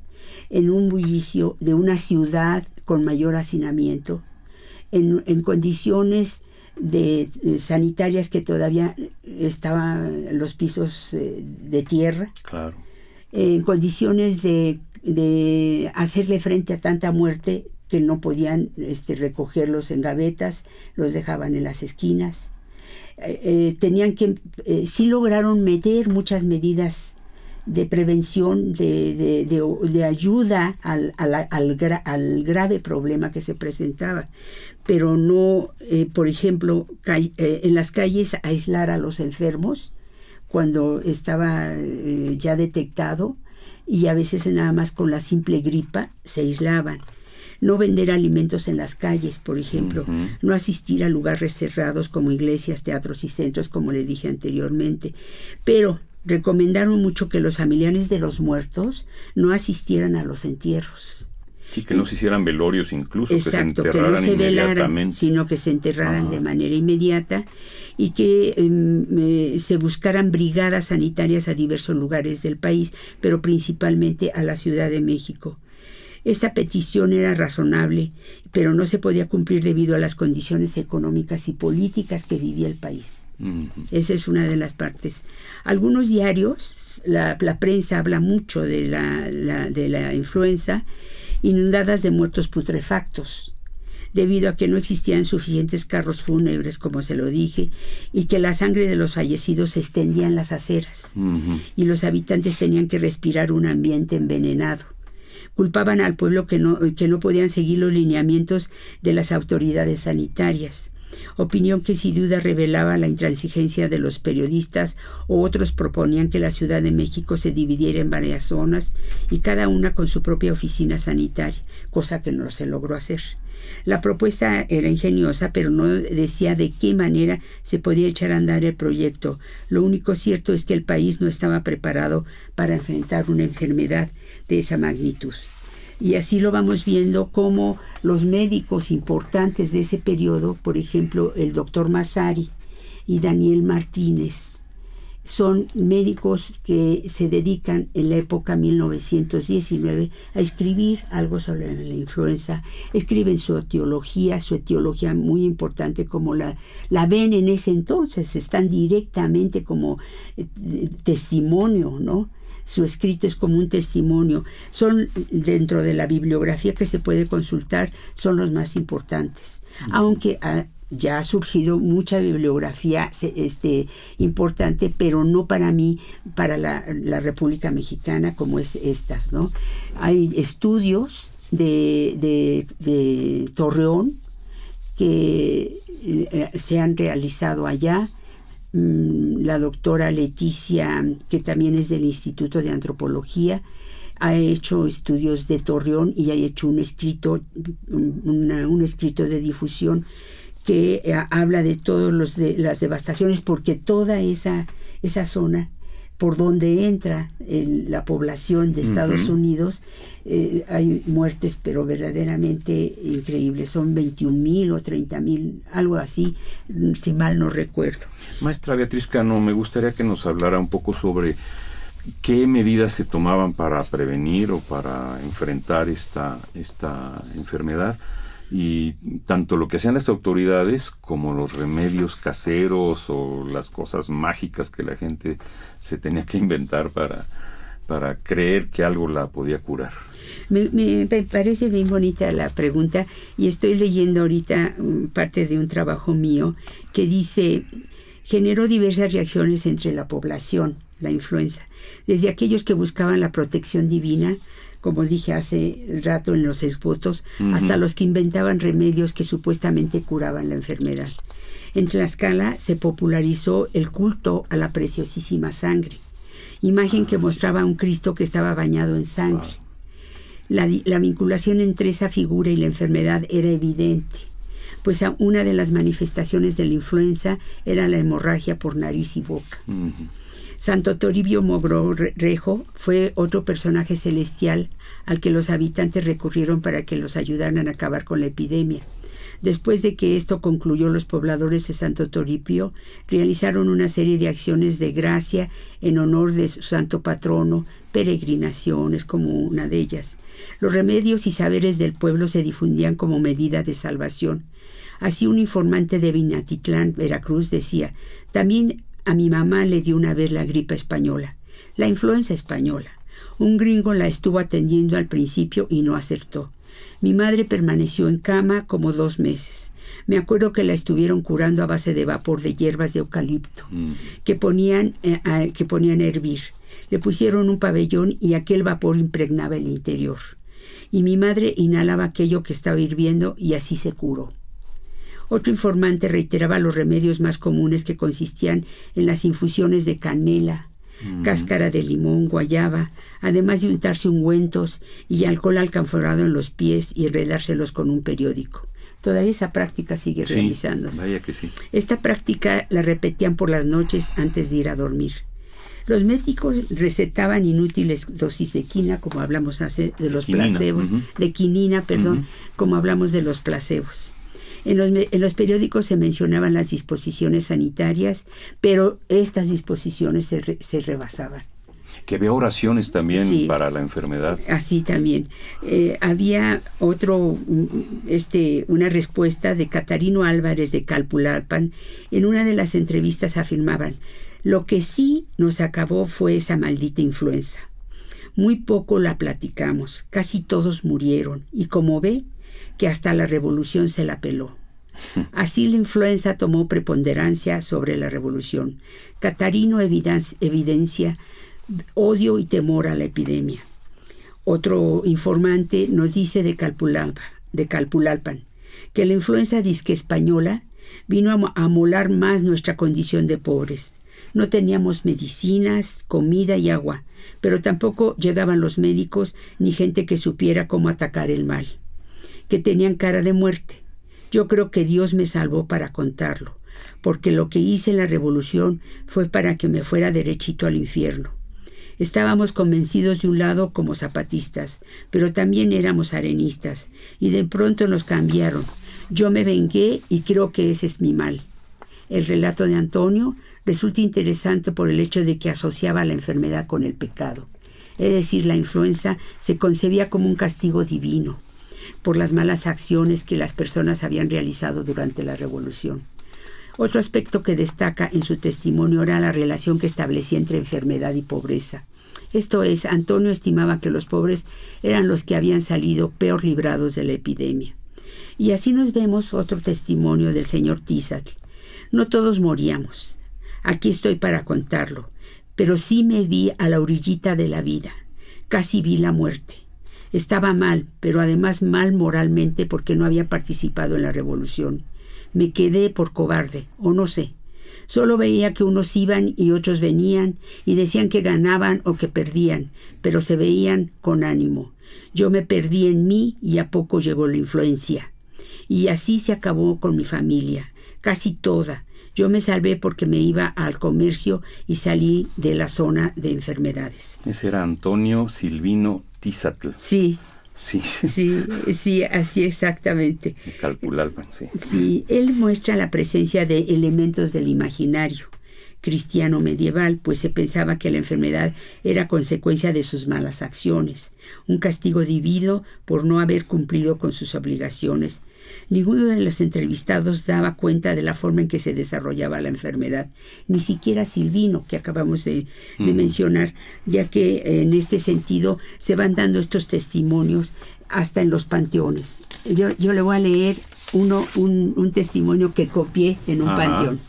en un bullicio de una ciudad con mayor hacinamiento, en condiciones sanitarias que todavía estaban los pisos de tierra, claro, en condiciones de hacerle frente a tanta muerte que no podían recogerlos en gavetas, los dejaban en las esquinas. Tenían que sí lograron meter muchas medidas de prevención, de ayuda al grave problema que se presentaba, pero no, por ejemplo, en las calles aislar a los enfermos cuando estaba ya detectado, y a veces nada más con la simple gripa se aislaban. No vender alimentos en las calles, por ejemplo, no asistir a lugares cerrados como iglesias, teatros y centros, como le dije anteriormente, pero recomendaron mucho que los familiares de los muertos no asistieran a los entierros. Sí, que no se hicieran velorios incluso, exacto, que se enterraran que no se inmediatamente. velaran, sino que se enterraran de manera inmediata, y que se buscaran brigadas sanitarias a diversos lugares del país, pero principalmente a la Ciudad de México. Esta petición era razonable, pero no se podía cumplir debido a las condiciones económicas y políticas que vivía el país. Esa es una de las partes. Algunos diarios, la prensa habla mucho de la influenza, inundadas de muertos putrefactos, debido a que no existían suficientes carros fúnebres, como se lo dije, y que la sangre de los fallecidos se extendía en las aceras, y los habitantes tenían que respirar un ambiente envenenado. Culpaban al pueblo que no podían seguir los lineamientos de las autoridades sanitarias, opinión que sin duda revelaba la intransigencia de los periodistas, o otros proponían que la Ciudad de México se dividiera en varias zonas y cada una con su propia oficina sanitaria, cosa que no se logró hacer. La propuesta era ingeniosa, pero no decía de qué manera se podía echar a andar el proyecto. Lo único cierto es que el país no estaba preparado para enfrentar una enfermedad de esa magnitud. Y así lo vamos viendo como los médicos importantes de ese periodo, por ejemplo, el doctor Massari y Daniel Martínez, son médicos que se dedican en la época 1919 a escribir algo sobre la influenza. Escriben su etiología muy importante, como la ven en ese entonces, están directamente como testimonio, ¿no? Su escrito es como un testimonio. Son, dentro de la bibliografía que se puede consultar, son los más importantes. Aunque ya ha surgido mucha bibliografía importante, pero no para mí, para la República Mexicana, como es estas, ¿no? Hay estudios de Torreón que se han realizado allá. La doctora Leticia, que también es del Instituto de Antropología, ha hecho estudios de Torreón y ha hecho un escrito de difusión que habla de todas las devastaciones, porque toda esa zona por donde entra la población de Estados Unidos, hay muertes, pero verdaderamente increíbles. Son 21,000 o 30,000, algo así, si mal no recuerdo. Maestra Beatriz Cano, me gustaría que nos hablara un poco sobre qué medidas se tomaban para prevenir o para enfrentar esta enfermedad, y tanto lo que hacían las autoridades como los remedios caseros o las cosas mágicas que la gente se tenía que inventar para creer que algo la podía curar. Me parece bien bonita la pregunta, y estoy leyendo ahorita parte de un trabajo mío que dice: generó diversas reacciones entre la población, la influenza, desde aquellos que buscaban la protección divina, como dije hace rato en los exvotos, hasta los que inventaban remedios que supuestamente curaban la enfermedad. En Tlaxcala se popularizó el culto a la preciosísima sangre, imagen que mostraba a un Cristo que estaba bañado en sangre. La vinculación entre esa figura y la enfermedad era evidente, pues una de las manifestaciones de la influenza era la hemorragia por nariz y boca. Santo Toribio Mogrovejo fue otro personaje celestial al que los habitantes recurrieron para que los ayudaran a acabar con la epidemia. Después de que esto concluyó, los pobladores de Santo Toribio realizaron una serie de acciones de gracia en honor de su santo patrono, peregrinaciones como una de ellas. Los remedios y saberes del pueblo se difundían como medida de salvación. Así, un informante de Minatitlán, Veracruz, decía: también a mi mamá le dio una vez la gripe española, la influenza española. Un gringo la estuvo atendiendo al principio y no acertó. Mi madre permaneció en cama como 2 meses. Me acuerdo que la estuvieron curando a base de vapor de hierbas de eucalipto, que ponían a hervir. Le pusieron un pabellón y aquel vapor impregnaba el interior. Y mi madre inhalaba aquello que estaba hirviendo y así se curó. Otro informante reiteraba los remedios más comunes, que consistían en las infusiones de canela, cáscara de limón, guayaba, además de untarse ungüentos y alcohol alcanforado en los pies y enredárselos con un periódico. Todavía esa práctica sigue realizándose. Vaya que sí. Esta práctica la repetían por las noches antes de ir a dormir. Los médicos recetaban inútiles dosis de quina, como hablamos hace de los placebos, de quinina, perdón, como hablamos de los placebos. En los periódicos se mencionaban las disposiciones sanitarias, pero estas disposiciones se rebasaban. Que había oraciones también para la enfermedad. Así también. Había una respuesta de Catarino Álvarez de Calpulalpan. En una de las entrevistas afirmaban: lo que sí nos acabó fue esa maldita influenza. Muy poco la platicamos, casi todos murieron, y como ve, que hasta la revolución se la peló. Así la influenza tomó preponderancia sobre la revolución. Catarino evidencia odio y temor a la epidemia. Otro informante nos dice de Calpulalpan que la influenza disque española vino a amolar más nuestra condición de pobres. No teníamos medicinas, comida y agua, pero tampoco llegaban los médicos ni gente que supiera cómo atacar el mal, que tenían cara de muerte. Yo creo que Dios me salvó para contarlo, porque lo que hice en la revolución fue para que me fuera derechito al infierno. Estábamos convencidos de un lado como zapatistas, pero también éramos arenistas, y de pronto nos cambiaron. Yo me vengué y creo que ese es mi mal. El relato de Antonio resulta interesante por el hecho de que asociaba la enfermedad con el pecado. Es decir, la influenza se concebía como un castigo divino por las malas acciones que las personas habían realizado durante la revolución. Otro aspecto que destaca en su testimonio era la relación que establecía entre enfermedad y pobreza. Esto es, Antonio estimaba que los pobres eran los que habían salido peor librados de la epidemia. Y así nos vemos otro testimonio del señor Tizatl. No todos moríamos. Aquí estoy para contarlo, pero sí me vi a la orillita de la vida. Casi vi la muerte. Estaba mal, pero además mal moralmente porque no había participado en la revolución. Me quedé por cobarde, o no sé. Solo veía que unos iban y otros venían y decían que ganaban o que perdían, pero se veían con ánimo. Yo me perdí en mí y a poco llegó la influencia. Y así se acabó con mi familia, casi toda. Yo me salvé porque me iba al comercio y salí de la zona de enfermedades. Ese era Antonio Silvino Tizatl. Sí. Sí, Sí, así exactamente. Calcular, sí. Sí, él muestra la presencia de elementos del imaginario cristiano medieval, pues se pensaba que la enfermedad era consecuencia de sus malas acciones, un castigo divino por no haber cumplido con sus obligaciones. Ninguno de los entrevistados daba cuenta de la forma en que se desarrollaba la enfermedad, ni siquiera Silvino, que acabamos de mencionar, ya que en este sentido se van dando estos testimonios hasta en los panteones. Yo le voy a leer un testimonio que copié en un panteón.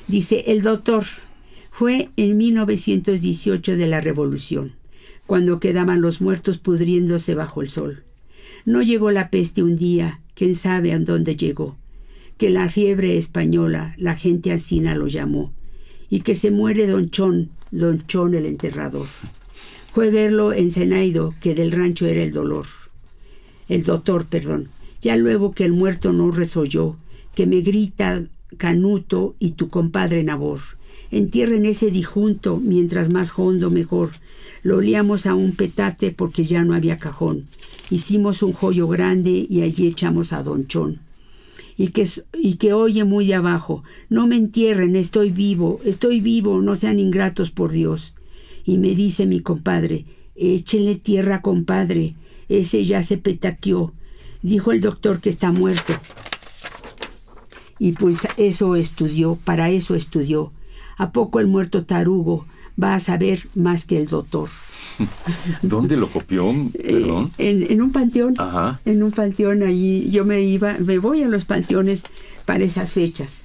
Dice, el doctor fue en 1918 de la Revolución, cuando quedaban los muertos pudriéndose bajo el sol. No llegó la peste un día, quién sabe a dónde llegó, que la fiebre española, la gente asina lo llamó, y que se muere Don Chón el enterrador. Fue verlo en Zenaido, que del rancho era el doctor, ya luego que el muerto no resolló, que me grita Canuto y tu compadre Nabor. Entierren ese dijunto, mientras más hondo mejor. Lo liamos a un petate porque ya no había cajón. Hicimos un joyo grande y allí echamos a Don Chón. Y que oye muy de abajo, no me entierren, estoy vivo, no sean ingratos por Dios. Y me dice mi compadre, échenle tierra, compadre, ese ya se petateó. Dijo el doctor que está muerto. Y pues para eso estudió. ¿A poco el muerto tarugo va a saber más que el doctor? ¿Dónde lo copió? Perdón. En un panteón. Ajá. En un panteón allí. Yo me voy a los panteones para esas fechas.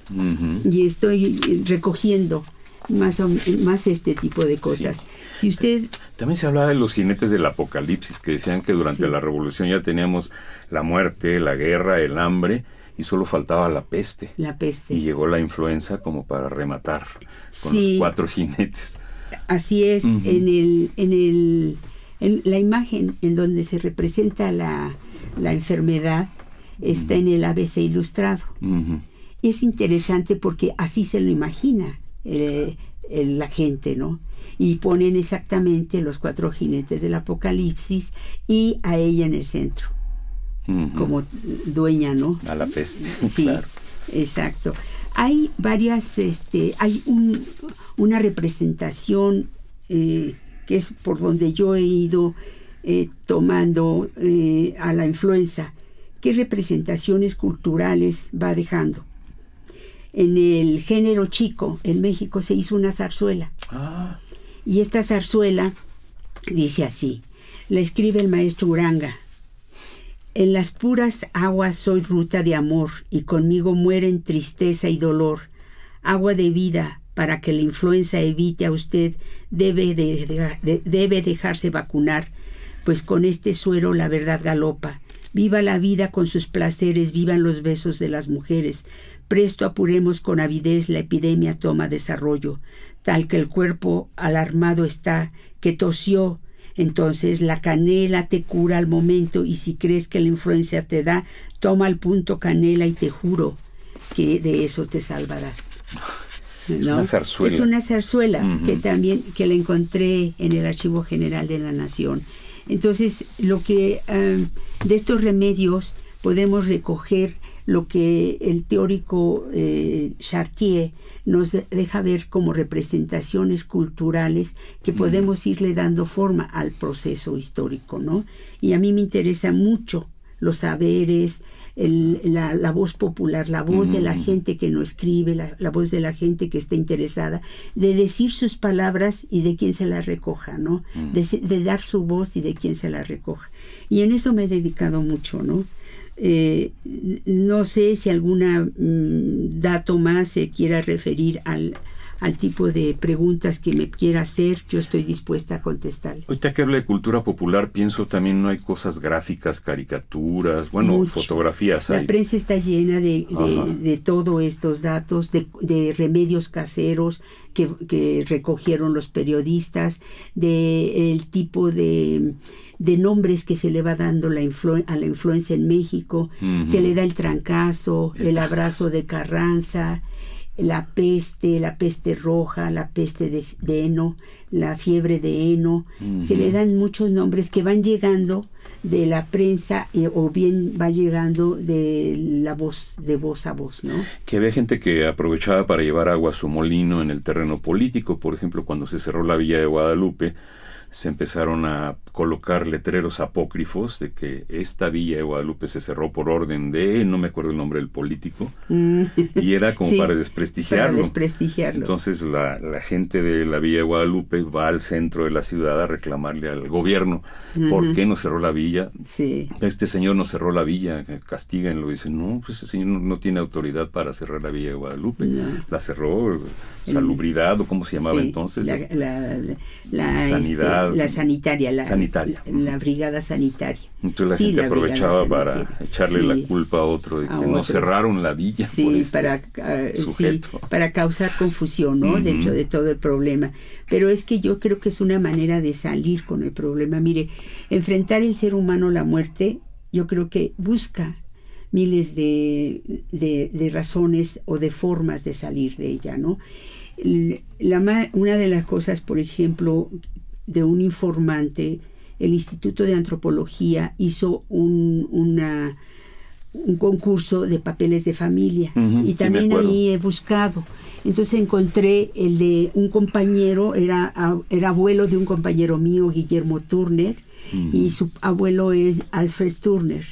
Y estoy recogiendo más este tipo de cosas. Sí. Si usted... También se hablaba de los jinetes del apocalipsis, que decían que durante la Revolución ya teníamos la muerte, la guerra, el hambre, y solo faltaba la peste. La peste. Y llegó la influenza como para rematar con los 4 jinetes. Así es. En la imagen en donde se representa la enfermedad está en el ABC Ilustrado. Es interesante porque así se lo imagina la gente, ¿no? Y ponen exactamente los 4 jinetes del apocalipsis y a ella en el centro. Como dueña, ¿no? A la peste. Sí, claro. Exacto. Hay varias, hay una representación que es por donde yo he ido tomando a la influenza. ¿Qué representaciones culturales va dejando? En el género chico, en México se hizo una zarzuela. Y esta zarzuela dice así, la escribe el maestro Uranga. En las puras aguas soy ruta de amor y conmigo mueren tristeza y dolor. Agua de vida, para que la influenza evite a usted, debe dejarse vacunar, pues con este suero la verdad galopa. Viva la vida con sus placeres, vivan los besos de las mujeres. Presto apuremos con avidez, la epidemia toma desarrollo, tal que el cuerpo alarmado está, que tosió. Entonces la canela te cura al momento y si crees que la influencia te da, toma al punto canela y te juro que de eso te salvarás. ¿No? Es una zarzuela. Es una zarzuela que la encontré en el Archivo General de la Nación. Entonces, lo que de estos remedios podemos recoger lo que el teórico Chartier nos deja ver como representaciones culturales que podemos irle dando forma al proceso histórico, ¿no? Y a mí me interesa mucho los saberes, la voz popular, la voz de la gente que no escribe, la voz de la gente que está interesada, de decir sus palabras y de quién se las recoja, ¿no? De dar su voz y de quién se la recoja. Y en eso me he dedicado mucho, ¿no? No sé si alguna dato más se quiera referir al tipo de preguntas que me quiera hacer. Yo estoy dispuesta a contestar. Ahorita que habla de cultura popular, pienso también no hay cosas gráficas, caricaturas, bueno, mucho. Fotografías. La prensa está llena de todos estos datos, de remedios caseros que recogieron los periodistas, el tipo de nombres que se le va dando a la influenza en México. Se le da el trancazo, el abrazo de Carranza, la peste roja, la peste de heno, la fiebre de heno. Se le dan muchos nombres que van llegando de la prensa o bien va llegando de voz a voz, ¿no? Que había gente que aprovechaba para llevar agua a su molino en el terreno político. Por ejemplo, cuando se cerró la Villa de Guadalupe, se empezaron a colocar letreros apócrifos de que esta Villa de Guadalupe se cerró por orden de, no me acuerdo el nombre del político, y era como para desprestigiarlo. Entonces la gente de la Villa de Guadalupe va al centro de la ciudad a reclamarle al gobierno, ¿por qué no cerró la villa? Sí. Este señor no cerró la villa, castíguenlo. Dicen, no, pues ese señor no tiene autoridad para cerrar la Villa de Guadalupe. No. La cerró Salubridad, o cómo se llamaba entonces. Sanidad. La sanitaria, la brigada sanitaria. Entonces la gente aprovechaba para echarle la culpa a otro de que no cerraron la villa por sujeto. Para causar confusión, ¿no? Dentro de todo el problema. Pero es que yo creo que es una manera de salir con el problema. Mire, enfrentar el ser humano a la muerte, yo creo que busca miles de razones o de formas de salir de ella, ¿no? Una de las cosas, por ejemplo, de un informante, el Instituto de Antropología hizo un concurso de papeles de familia, y también ahí he buscado. Entonces encontré el de un compañero, era abuelo de un compañero mío, Guillermo Turner, y su abuelo es Alfred Turner.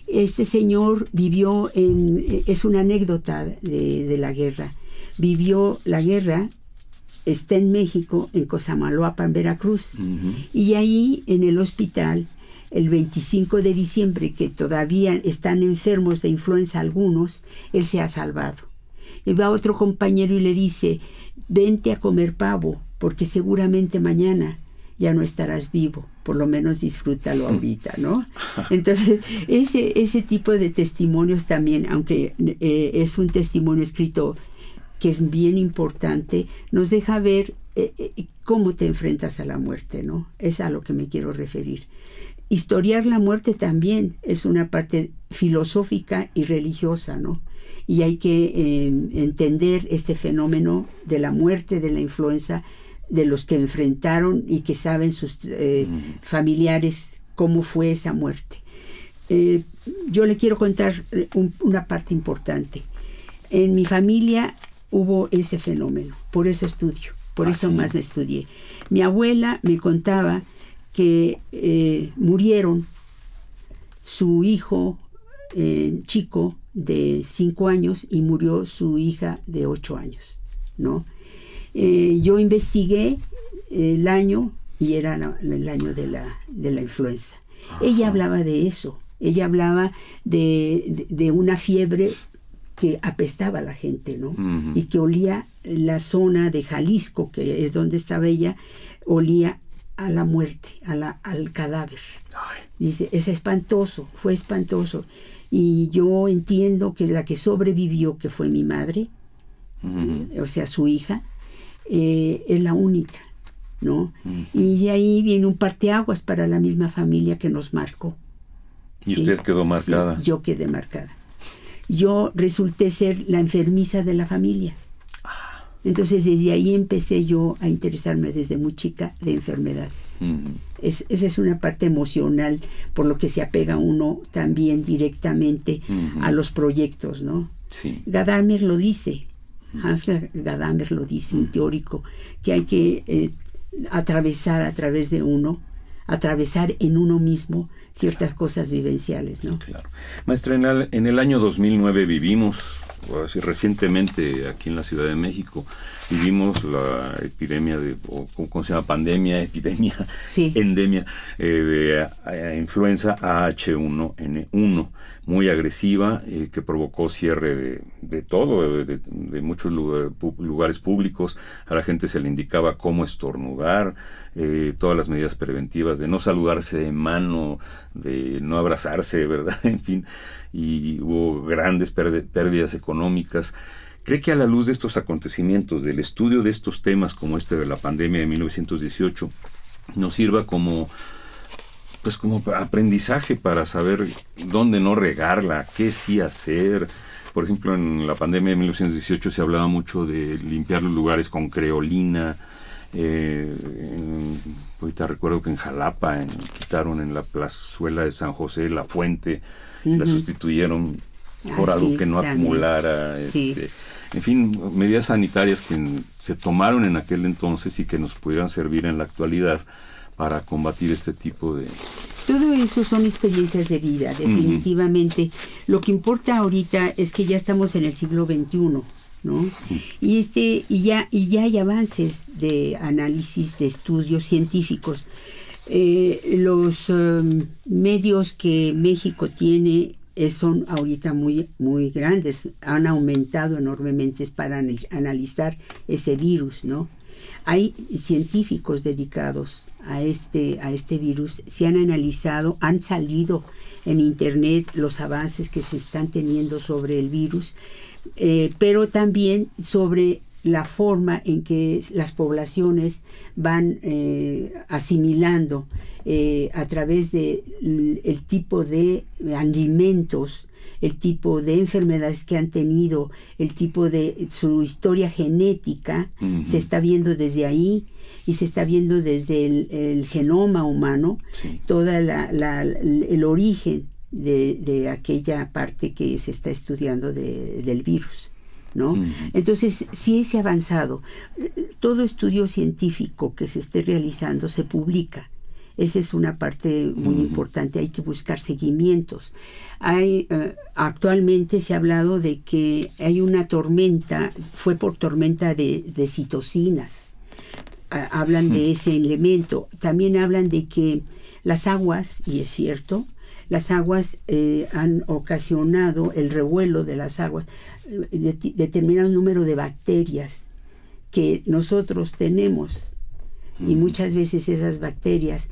Este señor vivió es una anécdota de la guerra, vivió la guerra. Está en México, en Cosamaloapan, Veracruz. Y ahí, en el hospital, el 25 de diciembre, que todavía están enfermos de influenza algunos, él se ha salvado. Y va otro compañero y le dice, vente a comer pavo, porque seguramente mañana ya no estarás vivo. Por lo menos disfrútalo ahorita, ¿no? Entonces, ese tipo de testimonios también, aunque es un testimonio escrito que es bien importante, nos deja ver cómo te enfrentas a la muerte, ¿no? Es a lo que me quiero referir. Historiar la muerte también es una parte filosófica y religiosa, ¿no? Y hay que entender este fenómeno de la muerte, de la influenza, de los que enfrentaron y que saben sus familiares cómo fue esa muerte. Yo le quiero contar una parte importante. En mi familia hubo ese fenómeno, por eso estudio, por eso más estudié. Mi abuela me contaba que murieron su hijo chico de 5 años y murió su hija de 8 años, ¿no? Yo investigué el año y era el año de la influenza. Ella hablaba de eso, ella hablaba de una fiebre que apestaba a la gente, ¿no? Y que olía la zona de Jalisco, que es donde estaba ella, olía a la muerte, al cadáver. Dice, es espantoso, fue espantoso. Y yo entiendo que la que sobrevivió, que fue mi madre, o sea, su hija, es la única, ¿no? Y de ahí viene un parteaguas para la misma familia que nos marcó. ¿Y usted quedó marcada? Sí, yo quedé marcada. Yo resulté ser la enfermiza de la familia. Entonces desde ahí empecé yo a interesarme desde muy chica de enfermedades. Esa es una parte emocional por lo que se apega uno también directamente a los proyectos, ¿no? Sí. Gadamer lo dice, Hans Gadamer lo dice, un teórico, que hay que atravesar a través de uno, atravesar en uno mismo ciertas cosas vivenciales, ¿no? Claro. Maestra, en el año 2009 vivimos, recientemente aquí en la Ciudad de México, vivimos la epidemia ¿cómo se llama? Endemia de influenza H1N1, muy agresiva, que provocó cierre de todo, de muchos lugares públicos. A la gente se le indicaba cómo estornudar, todas las medidas preventivas de no saludarse de mano, de no abrazarse, ¿verdad? En fin, y hubo grandes pérdidas económicas. ¿Cree que a la luz de estos acontecimientos, del estudio de estos temas como este de la pandemia de 1918, nos sirva como aprendizaje para saber dónde no regarla, qué sí hacer? Por ejemplo, en la pandemia de 1918 se hablaba mucho de limpiar los lugares con creolina. Ahorita recuerdo que en Jalapa quitaron en la plazuela de San José la fuente, la sustituyeron por algo que no acumulara. En fin, medidas sanitarias que se tomaron en aquel entonces y que nos pudieran servir en la actualidad para combatir este tipo de... Todo eso son experiencias de vida, definitivamente. Lo que importa ahorita es que ya estamos en el siglo XXI, ¿no? Y ya hay avances de análisis, de estudios científicos. Los medios que México tiene son ahorita muy, muy grandes, han aumentado enormemente para analizar ese virus, ¿no? Hay científicos dedicados a este virus, se han analizado, han salido en internet los avances que se están teniendo sobre el virus, pero también sobre la forma en que las poblaciones van asimilando a través de el tipo de alimentos, el tipo de enfermedades que han tenido, el tipo de su historia genética, se está viendo desde ahí y se está viendo desde el genoma humano, todo el origen de aquella parte que se está estudiando del virus, ¿no? Entonces, sí se ha avanzado. Todo estudio científico que se esté realizando se publica. Esa es una parte muy importante, hay que buscar seguimientos. Actualmente se ha hablado de que hay una tormenta, fue por tormenta de citocinas. Hablan de ese elemento. También hablan de que las aguas, y es cierto, las aguas han ocasionado el revuelo de las aguas, determinado número de bacterias que nosotros tenemos. Y muchas veces esas bacterias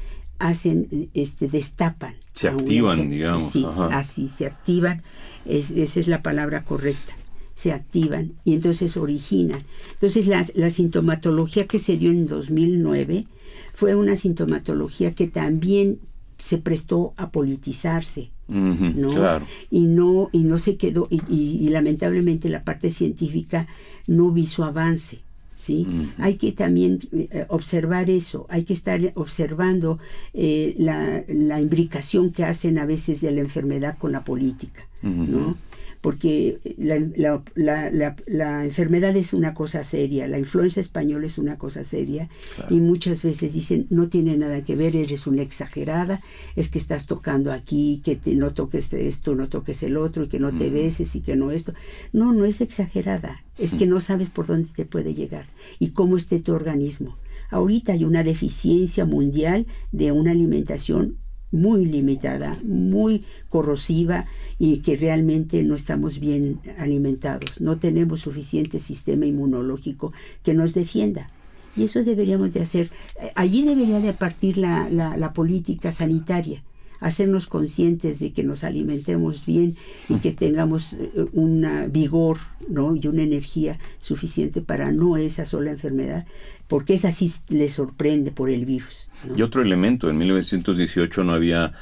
destapan. Se activan, digamos. Sí, así, se activan. Esa es la palabra correcta. Se activan y entonces originan. Entonces la sintomatología que se dio en 2009 fue una sintomatología que también se prestó a politizarse, ¿no? Claro. Y no se quedó, y lamentablemente la parte científica no vi su avance. ¿Sí? Hay que también observar eso, hay que estar observando la imbricación que hacen a veces de la enfermedad con la política, ¿no? Porque la enfermedad es una cosa seria, la influenza española es una cosa seria, claro. Y muchas veces dicen, no tiene nada que ver, eres una exagerada, es que estás tocando aquí, que no toques esto, no toques el otro, y que no te beses, y que no esto. No es exagerada, es que no sabes por dónde te puede llegar y cómo esté tu organismo. Ahorita hay una deficiencia mundial de una alimentación muy limitada, muy corrosiva, y que realmente no estamos bien alimentados. No tenemos suficiente sistema inmunológico que nos defienda. Y eso deberíamos de hacer. Allí debería de partir la política sanitaria. Hacernos conscientes de que nos alimentemos bien y que tengamos un vigor, ¿no? Y una energía suficiente para no esa sola enfermedad, porque esa sí le sorprende por el virus, ¿no? Y otro elemento, en 1918 no había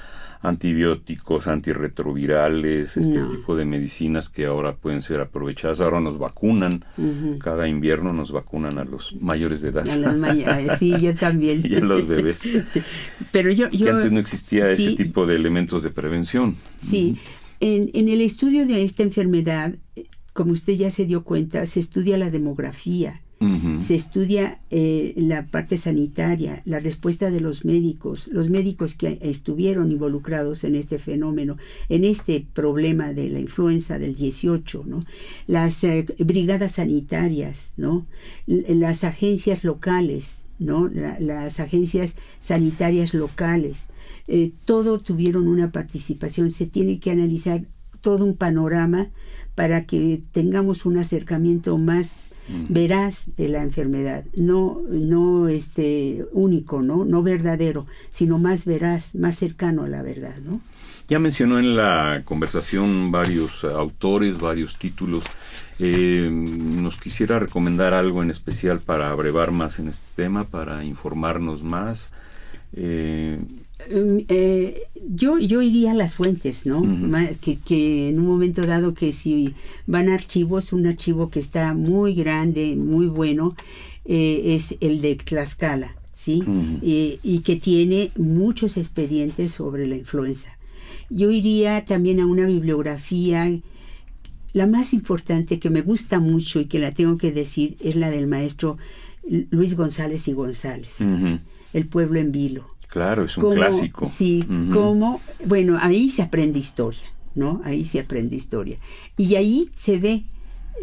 antibióticos, antirretrovirales, tipo de medicinas que ahora pueden ser aprovechadas. Ahora nos vacunan, cada invierno nos vacunan a los mayores de edad. A los mayores, sí, yo también. Y a los bebés. Pero yo que antes no existía ese tipo de elementos de prevención. Sí, en el estudio de esta enfermedad, como usted ya se dio cuenta, se estudia la demografía. Se estudia la parte sanitaria, la respuesta de los médicos que estuvieron involucrados en este fenómeno, en este problema de la influenza del 18, ¿no? Las brigadas sanitarias, ¿no? Las agencias locales, ¿no? Las agencias sanitarias locales, todo tuvieron una participación. Se tiene que analizar todo un panorama para que tengamos un acercamiento más veraz de la enfermedad, no único, no verdadero, sino más veraz, más cercano a la verdad, ¿no? Ya mencionó en la conversación varios autores, varios títulos. ¿Nos quisiera recomendar algo en especial para abrevar más en este tema, para informarnos más? Yo iría a las fuentes, ¿no? Uh-huh. Que en un momento dado, que si van a archivos, un archivo que está muy grande, muy bueno, es el de Tlaxcala, ¿sí? Uh-huh. Y que tiene muchos expedientes sobre la influenza. Yo iría también a una bibliografía. La más importante, que me gusta mucho y que la tengo que decir, es la del maestro Luis González y González, Uh-huh. El pueblo en vilo. Claro, es un clásico. Sí, Uh-huh. bueno, ahí se aprende historia, ¿no? Ahí se aprende historia. Y ahí se ve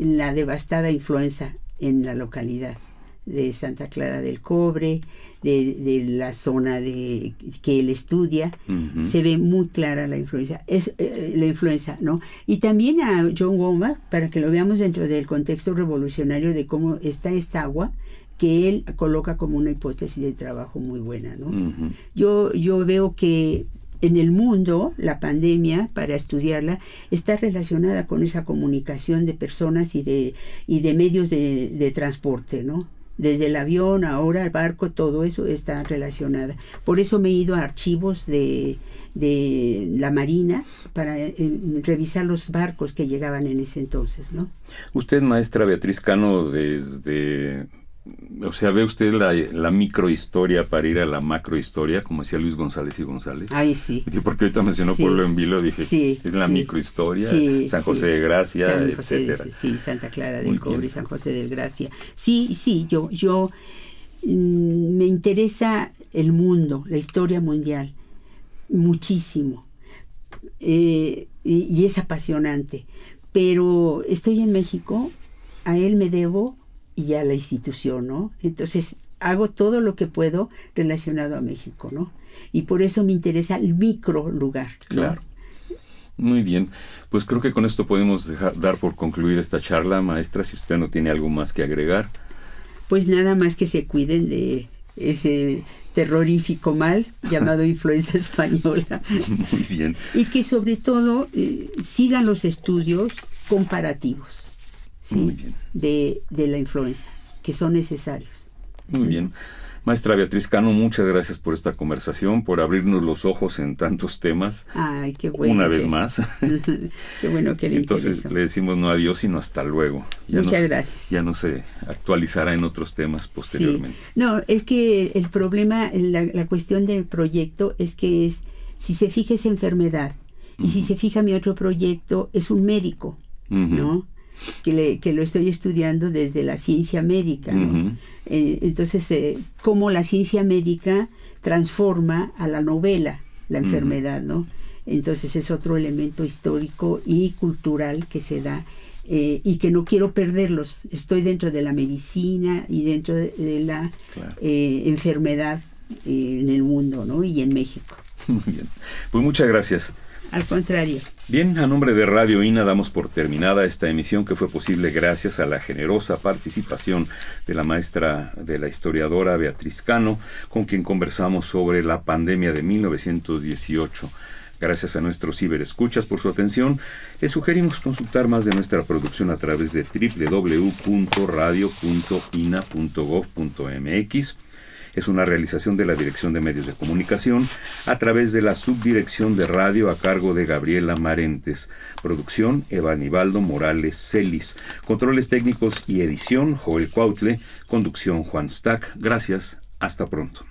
la devastada influenza en la localidad de Santa Clara del Cobre, de la zona que él estudia. Uh-huh. Se ve muy clara la influenza, la influenza, ¿no? Y también a John Wommack, para que lo veamos dentro del contexto revolucionario de cómo está esta agua, que él coloca como una hipótesis de trabajo muy buena, ¿no? Uh-huh. Yo veo que en el mundo la pandemia, para estudiarla, está relacionada con esa comunicación de personas y de medios de transporte, ¿no? Desde el avión, ahora el barco, todo eso está relacionado. Por eso me he ido a archivos de la Marina para revisar los barcos que llegaban en ese entonces, ¿no? Usted, maestra Beatriz Cano, o sea, ¿ve usted la microhistoria para ir a la macrohistoria, como decía Luis González y González? Ay, sí. Porque ahorita mencionó Pueblo en Vilo, dije, es la microhistoria, San José de Gracia, etcétera. Sí, Santa Clara del Cobre y San José del Gracia. Sí, yo me interesa el mundo, la historia mundial, muchísimo. Y es apasionante. Pero estoy en México, a él me debo, y a la institución, ¿no? Entonces hago todo lo que puedo relacionado a México, ¿no? Y por eso me interesa el micro lugar, ¿no? Claro. Muy bien. Pues creo que con esto podemos dar por concluida esta charla, maestra, si usted no tiene algo más que agregar. Pues nada más que se cuiden de ese terrorífico mal llamado influenza española. Muy bien. Y que sobre todo sigan los estudios comparativos, ¿sí? Muy bien. De la influenza, que son necesarios. Muy bien. Maestra Beatriz Cano, muchas gracias por esta conversación, por abrirnos los ojos en tantos temas. Ay, qué bueno. Una vez más. Qué bueno que le Entonces interesó. le decimos no adiós, sino hasta luego. Muchas gracias. Ya no se actualizará en otros temas posteriormente. Sí. No, es que el problema, la cuestión del proyecto es que si se fija esa enfermedad, y si se fija mi otro proyecto, es un médico, ¿no? Que lo estoy estudiando desde la ciencia médica, ¿no? Entonces, cómo la ciencia médica transforma a la novela la enfermedad, ¿no? Entonces es otro elemento histórico y cultural que se da, y que no quiero perderlos. Estoy dentro de la medicina y dentro de la enfermedad en el mundo, ¿no? Y en México. Muy bien. Pues muchas gracias. Al contrario. Bien, a nombre de Radio INA damos por terminada esta emisión, que fue posible gracias a la generosa participación de la maestra, de la historiadora Beatriz Cano, con quien conversamos sobre la pandemia de 1918. Gracias a nuestros ciberescuchas por su atención. Les sugerimos consultar más de nuestra producción a través de www.radio.ina.gov.mx. Es una realización de la Dirección de Medios de Comunicación a través de la Subdirección de Radio a cargo de Gabriela Marentes. Producción, Eva Aníbaldo Morales Celis. Controles técnicos y edición, Joel Cuautle. Conducción, Juan Stack. Gracias. Hasta pronto.